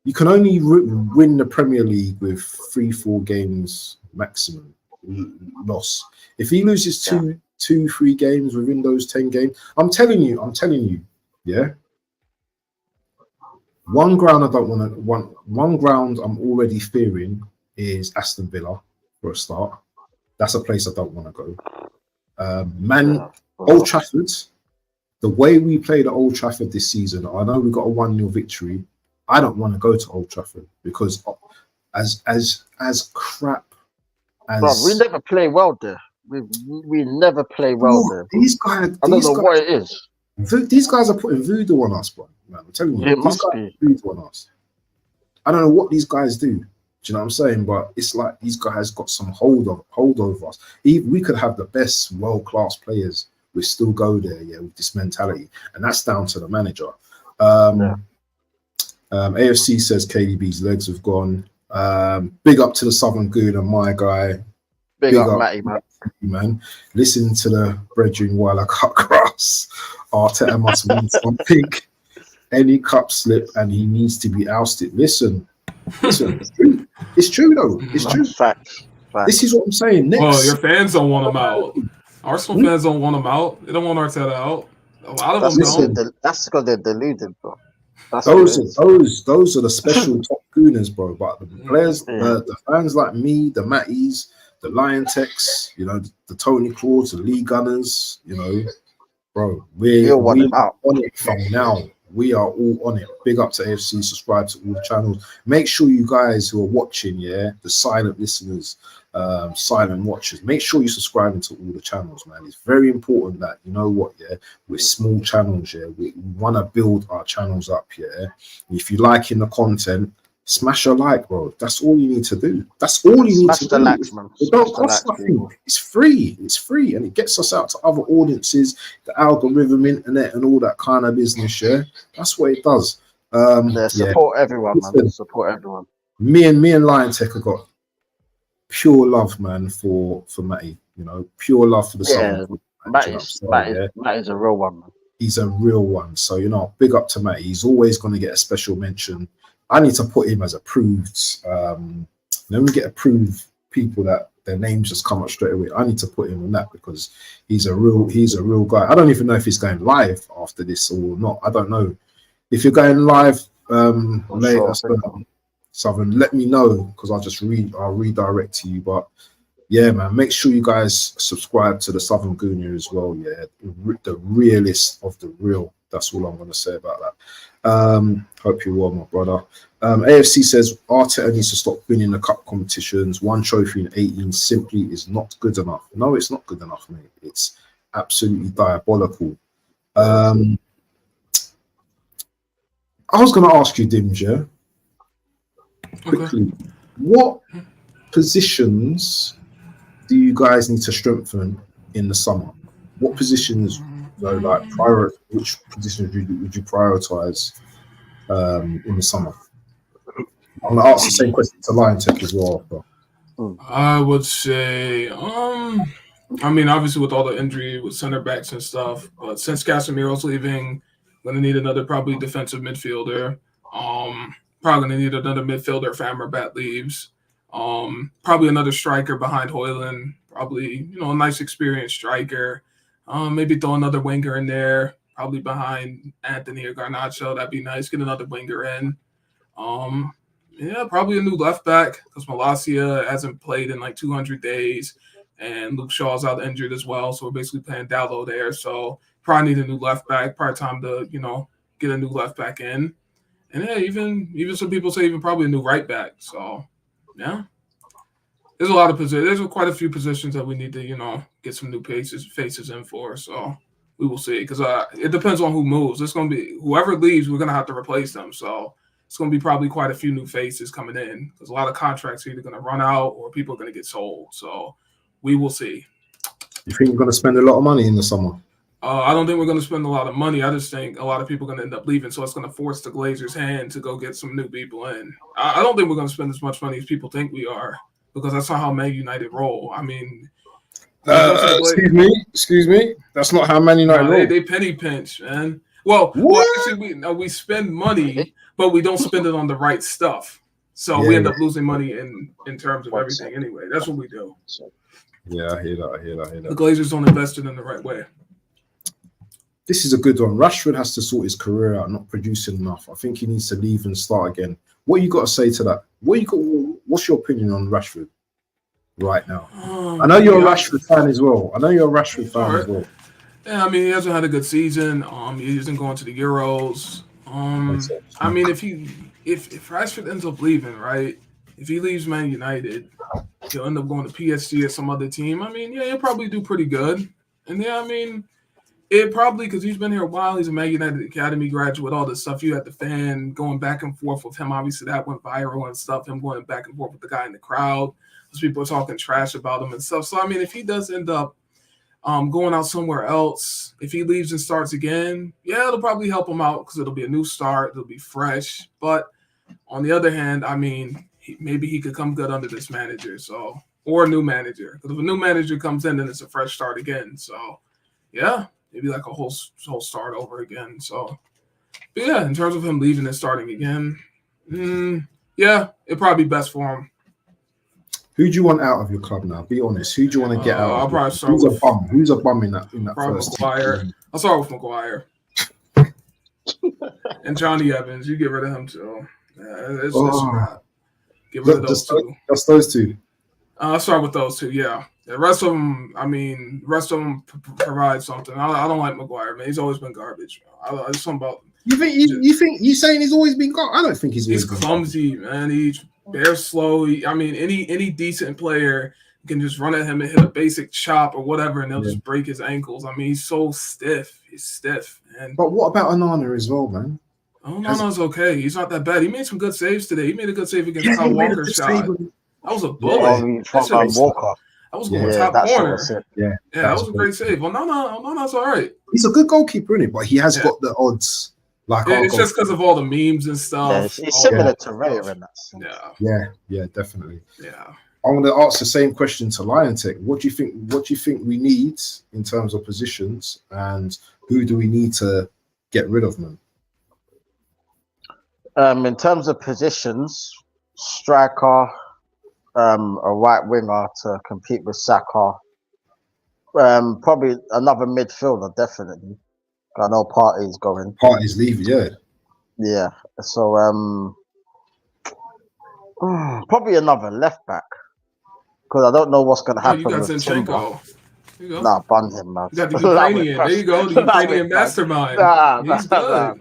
you can only win the Premier League with 3-4 games maximum loss. If he loses 2-3 games within those 10 games, I'm telling you, yeah. One ground I'm already fearing is Aston Villa for a start. That's a place I don't want to go. Old Trafford, the way we played at Old Trafford this season, I know we got a 1-0 victory. I don't want to go to Old Trafford, because as crap as Bro, we never play well there. We never play well there. Bro. These guys, I don't know what it is. These guys are putting voodoo on us, bro. Man, I'm telling you, It these must guys be. put voodoo on us. I don't know what these guys do. Do you know what I'm saying? But it's like these guys got some hold over us. We could have the best world-class players, we still go there, yeah, with this mentality, and that's down to the manager. AFC says KDB's legs have gone. Big up to the Southern Goon and my guy. Big up, Matty, man. Listen to the brethren while I cut grass. Arteta must win something. Any cup slip and he needs to be ousted. Listen, it's true. It's true though. It's true. Facts. This is what I'm saying. Next. Well, your fans don't want him out. Arsenal fans don't want him out. They don't want Arteta out. A lot of them don't. That's because they're deluded, bro. Those are the special top gooners, bro. But the players, the fans like me, the Matties, the Lion Techs, the Tony Claudes, the Lee Gunners, bro, we're on it from now. We are all on it. Big up to AFC. Subscribe to all the channels. Make sure you guys who are watching, the silent listeners, silent watchers. Make sure you're subscribing to all the channels, man. It's very important that, you know what, yeah, we're small channels, yeah. We want to build our channels up, yeah. If you're liking the content, smash a like, bro. That's all you need to do. That's all you need to do. Likes, man. It don't cost nothing. It's free. It's free, and it gets us out to other audiences, the algorithm, internet, and all that kind of business. Yeah, that's what it does. Support everyone, man. Support everyone. Me and Lion Tech have got pure love, man, for Matty. You know, pure love for the song. Matt is a real one, man. He's a real one. So, you know, big up to Matty. He's always going to get a special mention. I need to put him as approved. Then we get approved people that their names just come up straight away. I need to put him on that because he's a real guy. I don't even know if he's going live after this or not. I don't know. If you're going live later, Southern, let me know because I'll redirect to you. But yeah, man, make sure you guys subscribe to the Southern Gooner as well. Yeah, the realest of the real. That's all I'm going to say about that. Hope you're well, my brother. AFC says Arteta needs to stop winning the cup competitions. One trophy in 18 simply is not good enough. No, it's not good enough, mate. It's absolutely diabolical. I was going to ask you, Dimja, quickly, what positions do you guys need to strengthen in the summer? What positions, which positions would you prioritize in the summer? I'm going to ask the same question to Lion Tech as well. I would say, I mean, obviously with all the injury with center backs and stuff, but since Casemiro's leaving, going to need another probably defensive midfielder. Probably going to need another midfielder if Amrabat leaves. Probably another striker behind Højlund. Probably, a nice experienced striker. Maybe throw another winger in there, probably behind Anthony or Garnacho. That'd be nice. Get another winger in. Probably a new left back because Malacia hasn't played in like 200 days, and Luke Shaw's out injured as well. So we're basically playing Dallo there. So probably need a new left back. Probably time to get a new left back in. And yeah, even some people say even probably a new right back. So yeah. There's a lot of positions. There's quite a few positions that we need to, get some new faces in for. So we will see because it depends on who moves. It's going to be whoever leaves, we're going to have to replace them. So it's going to be probably quite a few new faces coming in because a lot of contracts are either going to run out or people are going to get sold. So we will see. You think we're going to spend a lot of money in the summer? I don't think we're going to spend a lot of money. I just think a lot of people are going to end up leaving. So it's going to force the Glazers' hand to go get some new people in. I don't think we're going to spend as much money as people think we are. Because that's not how Man United roll. I mean, excuse me. That's not how Man United roll. They penny pinch, man. Well, actually, we spend money, but we don't spend it on the right stuff. So we end up losing money in terms of everything anyway. That's what we do. Yeah, I hear that. The Glazers don't invest it in the right way. This is a good one. Rashford has to sort his career out, not producing enough. I think he needs to leave and start again. What you got to say to that? What's your opinion on Rashford right now? I know you're a Rashford fan as well. As well. Yeah, I mean, he hasn't had a good season. He isn't going to the Euros. I mean, if Rashford ends up leaving, right? If he leaves Man United, he'll end up going to PSG or some other team. I mean, yeah, he'll probably do pretty good. And yeah, I mean, it probably because he's been here a while. He's a Man United Academy graduate. All this stuff you had the fan going back and forth with him. Obviously, that went viral and stuff. Him going back and forth with the guy in the crowd. Those people are talking trash about him and stuff. So I mean, if he does end up going out somewhere else, if he leaves and starts again, yeah, it'll probably help him out because it'll be a new start. It'll be fresh. But on the other hand, I mean, maybe he could come good under this manager. So or a new manager. Because if a new manager comes in, then it's a fresh start again. So yeah. Maybe like a whole start over again. So, but yeah, in terms of him leaving and starting again, yeah, it'd probably be best for him. Who do you want out of your club now? Be honest. Who do you want to get out? I'll probably start Who's a bum? Who's a bum in that first Maguire. I'll start with Maguire. And Johnny Evans. You get rid of him too. Yeah, it's get rid of those two. Just those two. I'll start with those two, yeah. The rest of them, provide something. I don't like Maguire, man. He's always been garbage. It's something about. You think you saying he's always been garbage? I don't think he's clumsy, man. He's bare slow. Any decent player You can just run at him and hit a basic chop or whatever, and they'll Yeah. just break his ankles. I mean, he's so stiff. He's stiff. And But what about Onana as well, man? oh, no, okay. He's not that bad. He made some good saves today. He made a good save against Yeah, Kyle he made a Walker's good shot. save. That was a Oh, bullet. we That from shit was, Walker. that was Yeah, going Yeah, top that shit corner. was sick. Yeah, Yeah, that was a great save. Onana's all right. He's a good goalkeeper, isn't he? But he has Yeah. got the odds. Like our It's just because of all the memes and stuff. Yeah, it's all similar that to Raya stuff. in that sense. Yeah, definitely. yeah. I'm going to ask the same question to Lion Tech. What do you think? What do you think we need in terms of positions, and who do we need to get rid of, man? In terms of positions, striker, a right winger to compete with Saka. Probably another midfielder, definitely. I know Partey's going. Party's leaving, yeah. Yeah. So probably another left back. Because I don't know what's going to Oh, happen you got with Timber. Zinchenko. There you go. Nah, bun him, man. You got the Ukrainian. There you go. The Ukrainian mastermind. He's good. You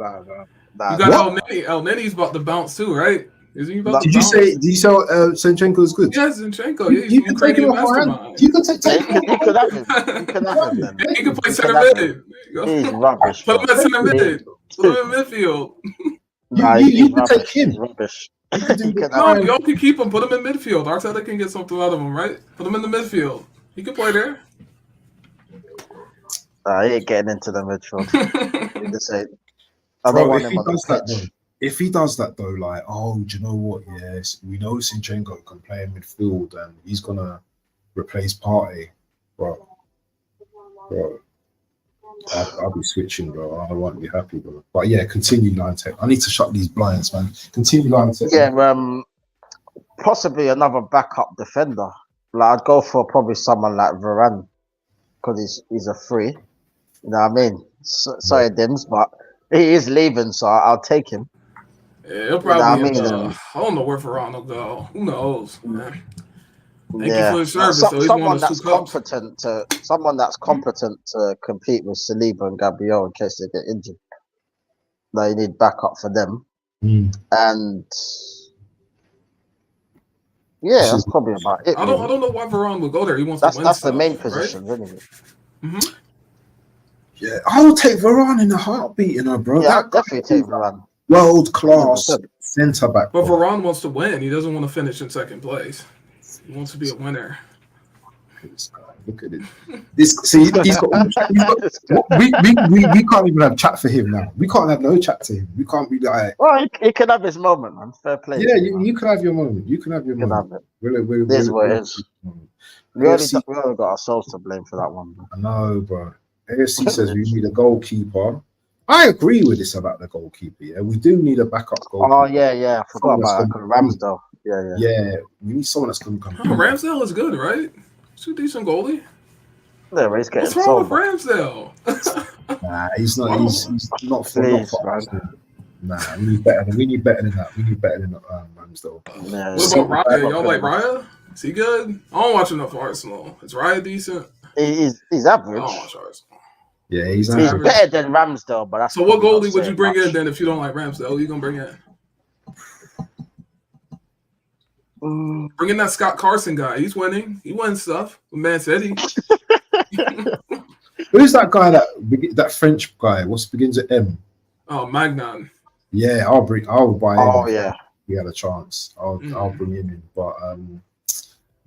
got El Nenny's about to bounce too, right? Isn't he about to Did you bounce? say? Did you say Zinchenko is good? Yeah, Zinchenko. Yeah, he's You the can take him Ukrainian off my hand. mastermind. You can take him. You could have him. You could have him then. He can play You center can have mid. him. There you go. He's rubbish. Put him bro. at center mid. Put him in midfield. Nah, You he's can take rubbish. him. He's rubbish. You can do You can that. No, y'all can keep him. Put him in midfield. Arteta can get something out of him, right? Put him in the midfield. He can play there. He ain't getting into the midfield. He just ain't. I don't Bro, want if him he on the does that, pitch. though, if he does that though, like, oh, do you know what? Yes, we know Zinchenko can play in midfield, and he's gonna replace Partey, bro. I'll be switching, bro. I won't be happy, bro. But yeah, continue, Line Tech. I need to shut these blinds, man. Continue, Line Tech. Yeah, possibly another backup defender. Like I'd go for probably someone like Varane because he's a free. You know what I mean? Sorry, Dims, but he is leaving, so I'll take him. Yeah, he'll probably. You know what I mean? I don't know where Varane will go. Who knows, man? Thank Yeah, you for his service. So he's someone won us that's 2 cups. competent to compete with Saliba and Gabriel in case they get injured. Now you need backup for them, and yeah, that's probably about it. I don't know why Varane would go there. He wants to win. That's stuff, the main right? position, isn't it? Mm-hmm. Yeah, I will take Varane in a heartbeat, you know, bro. Yeah, I'll That definitely take Varane. world class 100%. centre back. But bro. Varane wants to win. He doesn't want to finish in second place. He wants to be a winner. Look at it. He's got we can't even have chat for him now. We can't have no chat to him. We can't be like, Well, he can have his moment, man. Fair play. yeah, man. you can have your moment. You can have your You can moment. have it. It is what it is. We AFC only got ourselves to blame for that one. Man. I know, bro. AFC says we need a goalkeeper. I agree with this about the goalkeeper. Yeah, we do need a backup goalkeeper. Oh yeah. I forgot about Someone Ramsdale. Yeah. Yeah, we need someone that's going to come. Oh, Ramsdale is good, right? He's a decent goalie. Yeah, he's getting What's wrong with sold. Ramsdale? Nah, he's not. He's not for Please, us. Nah, we need better than that. We need better than Ramsdale. Yeah, What about Raya? Y'all like Raya? Is he good? I don't watch enough Arsenal. Is Raya decent? he's I average. don't watch Arsenal. Yeah, he's He's average. better than Ramsdale, but that's So what probably not goalie would you saying bring much. in then if you don't like Ramsdale? Who you gonna bring in? Bring in that Scott Carson guy. He's winning. He wins stuff with Man City. Who's that guy? That French guy? What begins with M? Oh, Magnan. Yeah, I'll buy him. Oh yeah. We had a chance. I'll bring him in. But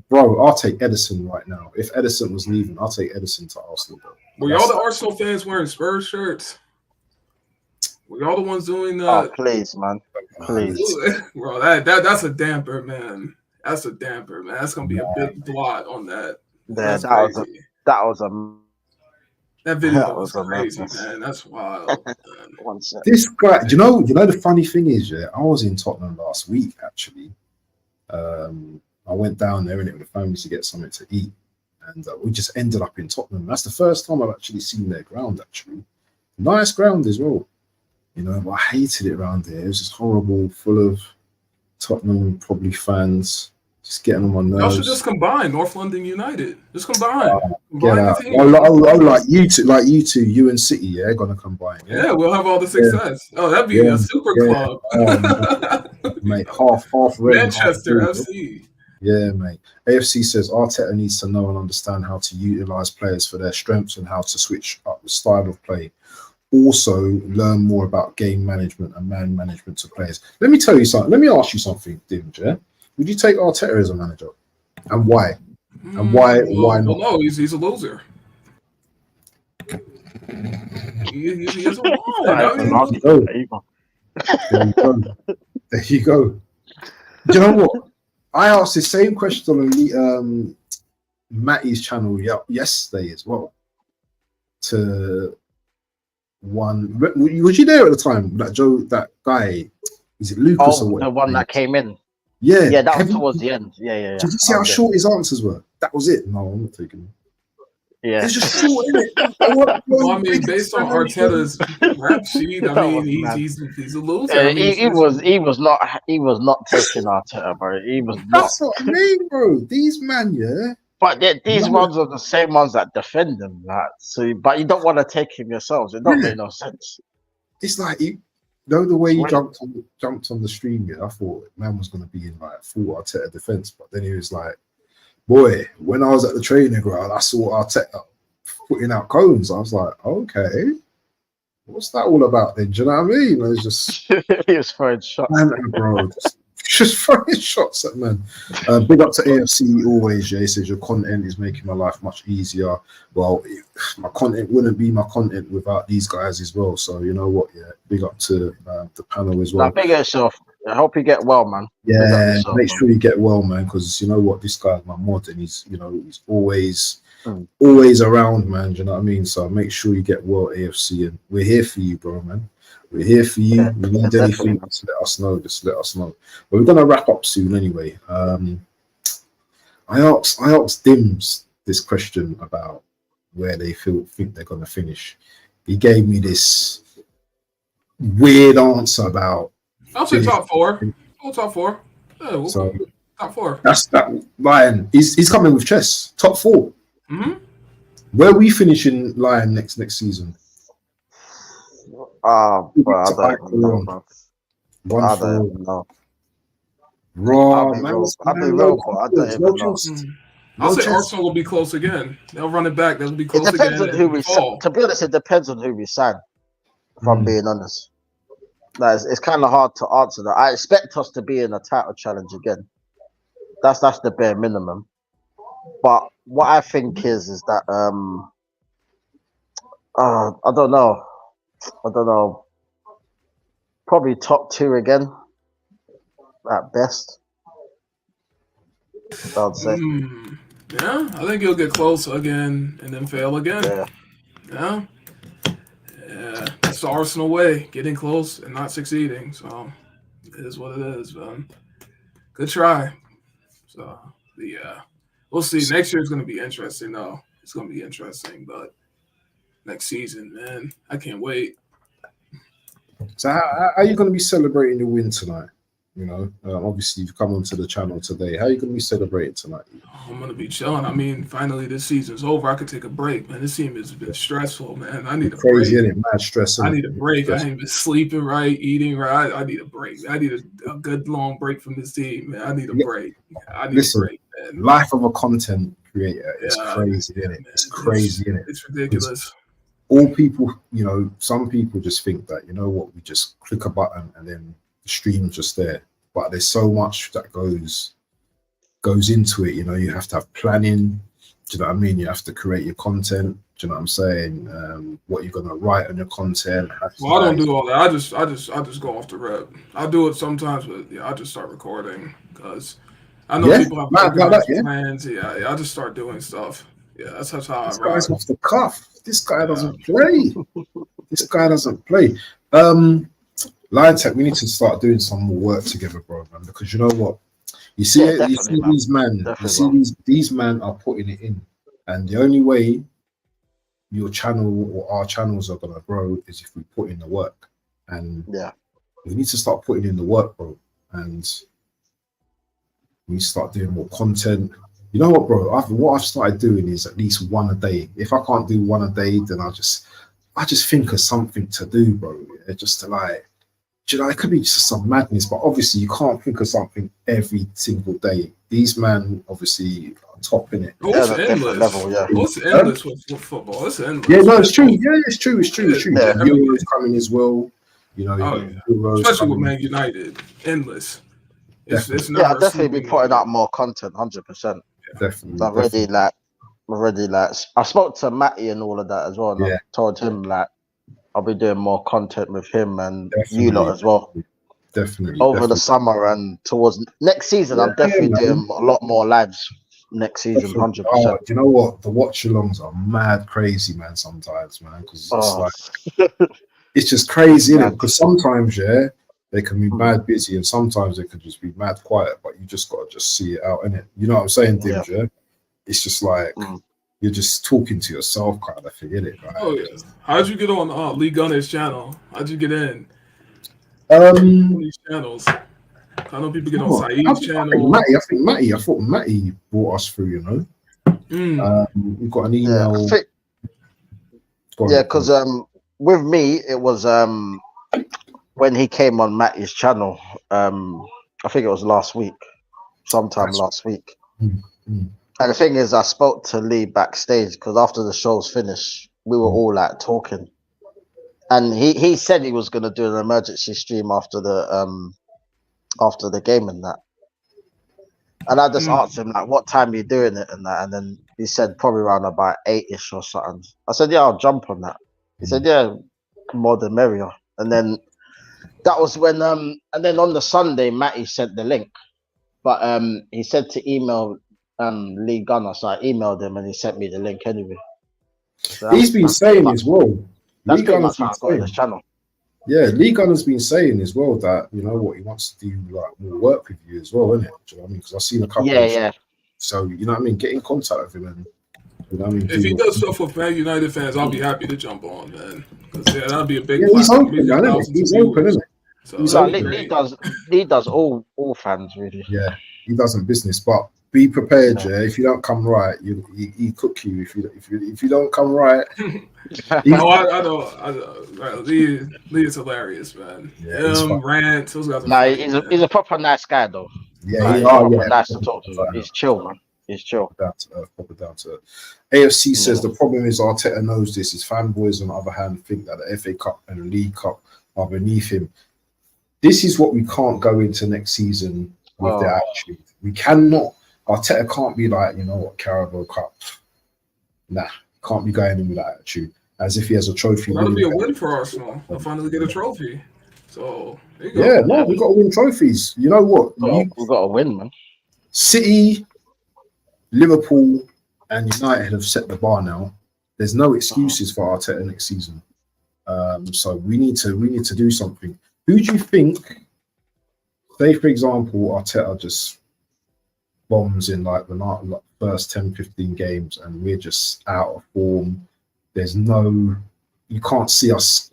bro, I'll take Edison right now. If Edison was leaving, I'll take Edison to Arsenal. Bro. Were y'all the Arsenal fans wearing Spurs shirts? Were y'all the ones doing Oh that? please, man. Please. Bro, that's a damper, man. That's a damper, man. That's gonna be a big blot on that. Yeah, That's that was a that video that was was a crazy, madness. man. That's wild. Man. one set. This guy, you know the funny thing is, yeah, I was in Tottenham last week actually. I went down there and it with the family to get something to eat, and we just ended up in Tottenham. That's the first time I've actually seen their ground. Actually, nice ground as well. You know, but I hated it around there. It was just horrible, full of Tottenham probably fans, just getting on my nerves. Y'all should just combine North London United. Just combine. Get Combine the out. team. Like you two, you and City, yeah, gonna combine. Yeah, we'll have all the success. Oh, that'd be Yeah. a super Yeah. club. Mate, half red, Manchester half blue. FC. Yeah, mate. AFC says Arteta needs to know and understand how to utilize players for their strengths and how to switch up the style of play. Also, learn more about game management and man management to players. Let me tell you something. Let me ask you something, Dimj. Yeah? Would you take Arteta as a manager, and why? And why? Why not? Well, no, he's a loser. He hasn't won. I mean, There you go. There you go. Do you know what? I asked the same question on Matty's channel yesterday as well. To one, was you there at the time? That guy, is it Lucas or what? The one that came in. Yeah, Yeah, that was towards the end. Yeah. Did you see how short his answers were? That was it. No, I'm not taking it. Yeah, It's just short, isn't it? Well, I mean, based on Arteta's rap sheet, I mean, he's a loser. I mean, he was not taking Arteta, bro. He was not. That's what I mean, bro. These man, yeah. But these ones are the same ones that defend him, like, so. But you don't want to take him yourselves. It don't make no sense. It's like the way he jumped on the stream. Yeah, I thought man was gonna be in like full Arteta defense, but then he was like, "Boy, when I was at the training ground, I saw Arteta putting out cones." I was like, "Okay, what's that all about?" Then do you know what I mean? It's just he was throwing shots, man, bro. Just throwing shots at man. Big up to AFC always. Jay says your content is making my life much easier. Well, my content wouldn't be my content without these guys as well. So you know what? Yeah, big up to the panel as well. Now, big yourself. I hope you get well, man. Yeah, make sure you get well, man. Because you know what, this guy's my mod, and he's always around, man. Do you know what I mean? So make sure you get well, AFC, and we're here for you, bro, man. We're here for you. Yeah, we need anything, just let us know. Just let us know. But we're gonna wrap up soon anyway. I asked Dims this question about where they think they're gonna finish. He gave me this weird answer about. I'll say top four. Top four. Yeah, so top four. That's that Lion. He's coming with chess. Top 4. Mm-hmm. Where are we finishing Lion next season? But I don't know, bro. I don't even know. Raw, I'll be real, but I don't even know. I'll say Arsenal will be close again. They'll run it back. They'll be close again. On who we to be honest, it depends on who we sign. If I'm being honest, like, it's kind of hard to answer that. I expect us to be in a title challenge again. That's the bare minimum. But what I think is that I don't know. Probably top 2 again, at best. I'd say. Yeah, I think he'll get close again and then fail again. Yeah. That's the Arsenal way, getting close and not succeeding. So it is what it is. Good try. So we'll see. Next year is going to be interesting, though. It's going to be interesting, but next season, man, I can't wait. So how are you going to be celebrating the win tonight? You know, obviously you've come onto the channel today. How are you going to be celebrating tonight? I'm going to be chilling. I mean, finally this season's over. I could take a break, man. This team has been stressful, man. I need a break. Crazy, isn't it? Mad stress. I need a break. I ain't been sleeping right, eating right. I need a break. I need a good long break from this team, man. I need a break. I need a break, man. Life of a content creator is crazy, isn't it? It's crazy, isn't it? It's ridiculous. All people, you know, some people just think that, you know what, we just click a button and then the stream's just there. But there's so much that goes into it. You know, you have to have planning. Do you know what I mean? You have to create your content. Do you know what I'm saying? What you're gonna write on your content. Well, I don't do all that. I just go off the rip. I do it sometimes, but I just start recording because I know people have plans. I just start doing stuff. Yeah, that's how I ride. Guy's off the cuff. This guy doesn't play. This guy doesn't play. Lion Tech, we need to start doing some more work together, bro, man. Because you know what, you see these men, these men are putting it in, and the only way your channel or our channels are gonna grow is if we put in the work. And we need to start putting in the work, bro. And we start doing more content. You know what, bro? What I've started doing is at least one a day. If I can't do one a day, then I just think of something to do, bro. Just to do you know, it could be just some madness, but obviously you can't think of something every single day. These man obviously are top in it. Oh, Yeah, it's at a different endless. level, yeah. Oh, it's endless with football. It's endless. Yeah, no, man. it's true. Yeah, it's true. It's true. It's true. Yeah. Euros coming as well. You know, Oh, yeah. Euros Especially with coming. Man United. Endless. It's Definitely. Yeah, never I'll definitely be sleeping. putting out more content, 100%. Definitely. Already like I spoke to Matty and all of that as well, and Yeah. I told him like I'll be doing more content with him and you Definitely. lot as well Definitely. over the definitely. summer and towards next season. I'm Yeah, definitely man. doing a lot more lives next season, Definitely. 100%. Oh, you know what? The watch alongs are mad crazy, man, sometimes, man. Because it's like it's just crazy, innit? Mad. Because sometimes, yeah, they can be Mm. mad busy and sometimes they could just be mad quiet, but you just gotta just see it out, innit? You know what I'm saying, Dims, yeah? It's just like you're just talking to yourself kind of thing, innit? Like, Oh, yeah. How'd you get on Lee Gunner's channel? How'd you get in? Um, On these channels. I know people get on oh, Saeed's channel. I thought Matty brought us through, you know. We've got an email. Yeah, because with me it was when he came on Matty's channel. I think it was last week, sometime last week. And the thing is, I spoke to Lee backstage because after the show's finished, we were all like talking, and he said he was going to do an emergency stream after the game and that. And I just asked him like, "What time are you doing it?" and that, and then he said probably around about 8ish or something. I said, "Yeah, I'll jump on that." He said, "Yeah, more the merrier." And then that was when and then on the Sunday, Matty sent the link, but he said to email Lee Gunner, so I emailed him and he sent me the link anyway. So he's been saying as well. That's pretty much how I got on this channel. Yeah, Lee Gunner's been saying as well that, you know what, he wants to do like more work with you as well, innit? Do you know what I mean? Because I've seen a couple. Yeah. So you know what I mean. Get in contact with him, and you know what I mean. If he does stuff with Man United fans, I'll be happy to jump on, man. Because that'd be a big. He's open, man. He's open, isn't it? So Lee does all fans really. Yeah, he doesn't business, but be prepared. Yeah, if you don't come right, he cook you. If you don't come right, I know. Right, Lee is hilarious, man. Yeah, rants. Those guys. Nah, he's a proper nice guy though. Yeah, nice to talk to. He's chill, man. He's chill. Proper down to earth. AFC says the problem is Arteta knows this. His fanboys, on the other hand, think that the FA Cup and the League Cup are beneath him. This is what we can't go into next season with the attitude. We cannot. Arteta can't be like, you know what, Carabao Cup. Nah, can't be going in with that attitude as if he has a trophy. That'll be a win for Arsenal. They'll finally get a trophy. So there you go. Yeah, no, we've got to win trophies. You know what? We've got to win, man. City, Liverpool, and United have set the bar now. There's no excuses for Arteta next season. So we need to do something. Who do you think? Say, for example, Arteta just bombs in like the first 10, 15 games, and we're just out of form. There's you can't see us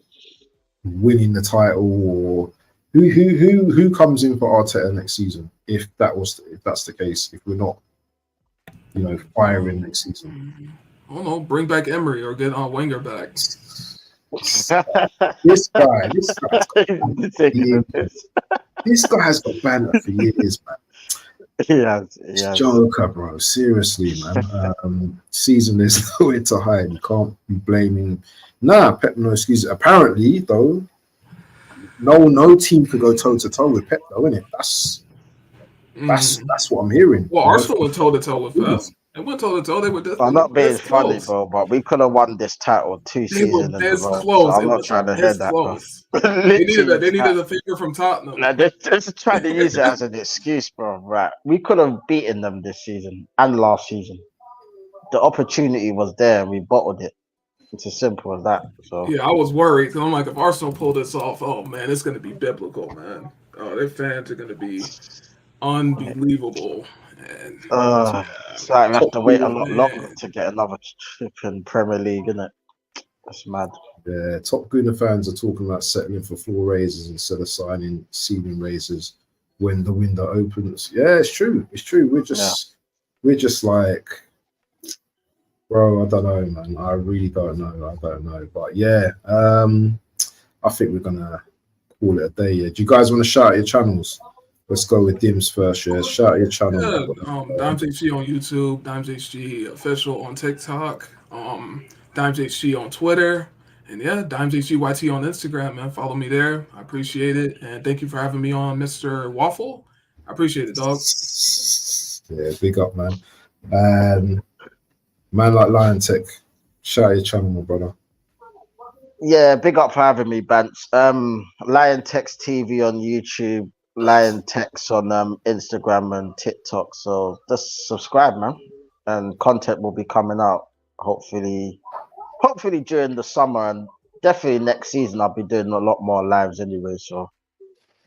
winning the title. Or who comes in for Arteta next season? If that's the case, if we're not, you know, firing next season. I don't know. Bring back Emery or get Wenger back. This guy has got banter for years, man. He has. Joker, bro. Seriously, man. Season is nowhere to hide. You can't be blaming. Nah, Pep, no excuses. Apparently, though, no team could go toe to toe with Pep, though, innit? That's what I'm hearing. Well, Arsenal went toe to toe with Pep. They went toe to toe. They were just. I'm not being funny, bro, but we could have won this title 2 seasons in a row. So I'm not trying to hear that, bro. They needed a favor from Tottenham. Like, they're just trying to use it as an excuse, bro. Right? We could have beaten them this season and last season. The opportunity was there, and we bottled it. It's as simple as that. So yeah, I was worried because I'm like, if Arsenal pull this off, oh man, it's going to be biblical, man. Oh, their fans are going to be unbelievable. And so I have to wait a lot longer to get another trip in Premier League, isn't it? That's mad. Yeah, Top Gunner fans are talking about settling for floor raisers instead of signing ceiling raisers when the window opens. Yeah, it's true. It's true. We're just like, bro, I don't know, man. I really don't know. But yeah, I think we're gonna call it a day. Yeah. Do you guys want to shout out your channels? Let's go with Dims first. Yeah, shout out your channel. Yeah, Dimes HG on YouTube, Dimes HG official on TikTok, Dimes HG on Twitter, and yeah, Dimes HG YT on Instagram. Man, follow me there. I appreciate it, and thank you for having me on, Mr. Waffle. I appreciate it, dog. Yeah, big up, man. Man like Lion Tech, shout out your channel, my brother. Yeah, big up for having me, Bance. Lion Tex TV on YouTube, Lion Tex on Instagram and TikTok. So just subscribe, man, and content will be coming out hopefully during the summer, and definitely next season I'll be doing a lot more lives anyway. So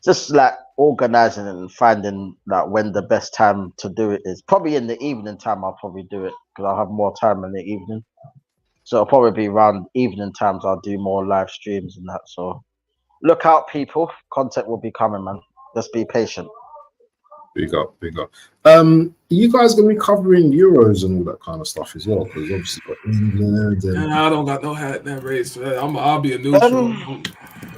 just like organizing and finding like when the best time to do it is. Probably in the evening time I'll probably do it because I'll have more time in the evening. So it'll probably be around evening times I'll do more live streams and that. So look out, people. Content will be coming, man. Just be patient. Big up, big up. You guys gonna be covering Euros and all that kind of stuff as well? Because obviously got England and And I don't got no hat in that race. I'll be a neutral.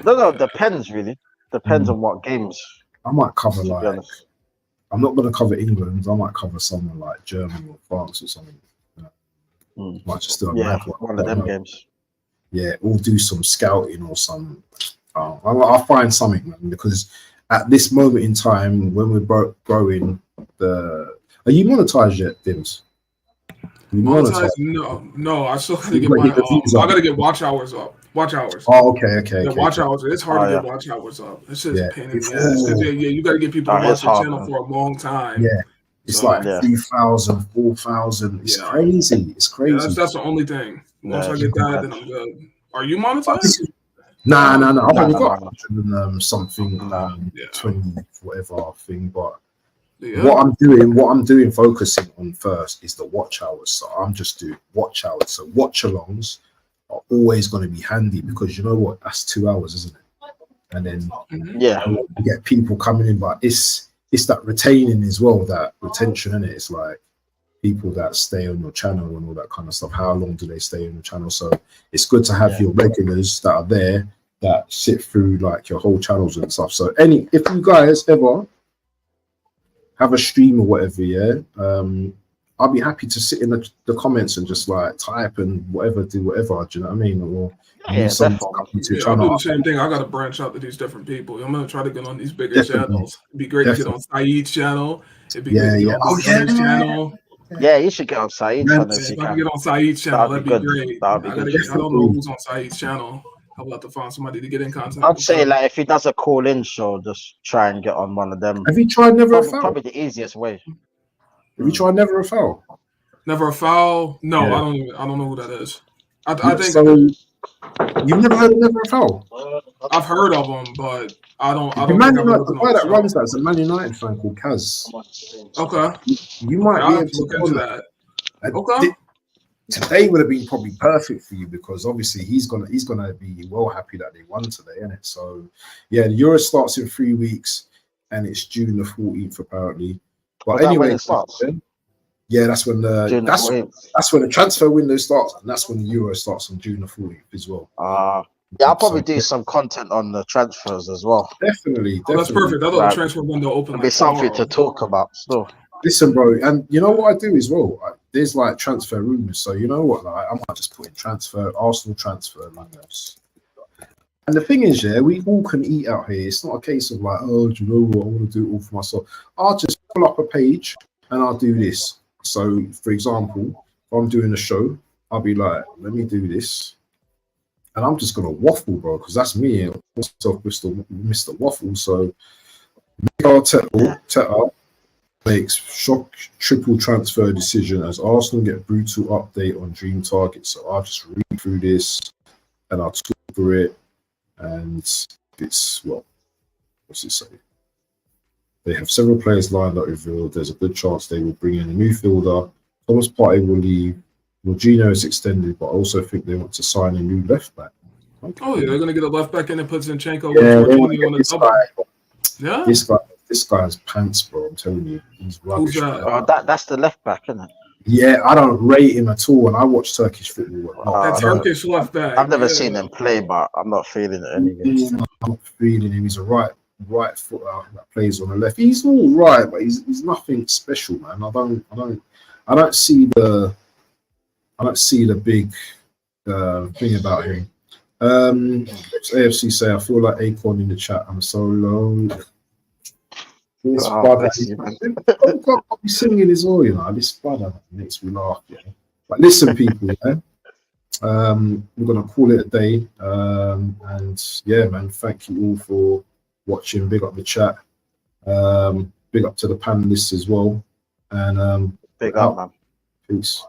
No, depends really. Depends on what games. I might cover To be like honest. I'm not gonna cover England. I might cover someone like Germany or France or something. Might just do a Yeah, mad one of them games. Yeah, or do some scouting or some. I'll find something, man, because at this moment in time, when we're growing, are you monetized yet, Dims? You Monetized? No. I still gotta get I gotta get watch hours up. Watch hours. Oh, okay. Yeah, watch hours. It's hard to get watch hours up. It's just a pain in the ass. 'Cause, you got to get people to watch the channel for a long time. Yeah, it's like 3,000, 4,000. It's crazy. It's crazy. Yeah, that's the only thing. Once I get that, then I'm good. Are you monetized? Nah. I've only got 100 something, 20 whatever thing. But what I'm doing, focusing on first is the watch hours. So I'm just doing watch hours. So watch alongs are always going to be handy because you know what? That's 2 hours, isn't it? And then you get people coming in, but it's that retaining as well, that retention in it. It's like people that stay on your channel and all that kind of stuff. How long do they stay on your channel? So it's good to have your regulars that are there that sit through like your whole channels and stuff. So if you guys ever have a stream or whatever, I'll be happy to sit in the comments and just like type and whatever, do whatever. Do you know what I mean? Or I'll do the same thing. I got to branch out to these different people. I'm gonna try to get on these bigger channels. It'd be great to get on Saeed's channel. It'd be great to get on Saeed's channel. Yeah, you should get on Saeed's channel. If I can get on Saeed's channel, that'd be great. I don't know who's on Saeed's channel. I'll have to find somebody to get in contact. I'd say like if he does a call-in show, just try and get on one of them. Have you tried Never a Foul? Probably the easiest way. Have you tried Never a Foul? Never a Foul? No, I don't know who that is. I think so. You've never heard of Never a Foul? I've heard of them, but I don't. The guy that runs that is a Man United fan called Kaz. Okay. You might be able to look into that. Okay. Today would have been probably perfect for you because obviously he's gonna be well happy that they won today, isn't it? So yeah, the Euro starts in 3 weeks and it's June the 14th apparently. But anyway, yeah, that's when the transfer window starts, and that's when the Euro starts on June the 14th as well. Yeah, I'll probably do some content on the transfers as well. Definitely. That's perfect. I thought the transfer window open. It'll be something to talk about still. Listen, bro, and you know what I do as well? There's like transfer rumors, so you know what? Like, I might just put in Arsenal transfer rumors. And the thing is, we all can eat out here. It's not a case of like, oh, do you know what? I want to do it all for myself. I'll just pull up a page and I'll do this. So, for example, if I'm doing a show, I'll be like, let me do this. And I'm just going to waffle, bro, because that's me, Mr. Waffle. So, Miguel Teta makes shock triple transfer decision as Arsenal get brutal update on dream targets. So I'll just read through this and I'll talk through it. And it's, what's it say? They have several players lined up revealed. There's a good chance they will bring in a new fielder. Thomas Partey will leave. Morginho is extended, but I also think they want to sign a new left back. Okay. Oh yeah, they're gonna get a left back in and put Zinchenko. This guy's pants, bro. I'm telling you, he's rubbish. That's the left back, isn't it? Yeah, I don't rate him at all, and I watch Turkish football. That I don't. Turkish left back. I've never yeah. seen him play, but I'm not feeling it anyway. I'm not feeling him. He's a right footer that plays on the left. He's all right, but he's nothing special, man. I don't see the big thing about him. AFC say I feel like Acorn in the chat. I'm so low. This brother, got me singing as well, you know. This brother makes me laugh. Yeah. But listen, people, yeah. We're gonna call it a day. And yeah, man, thank you all for watching. Big up the chat. Big up to the panelists as well. And Big up, man. Peace.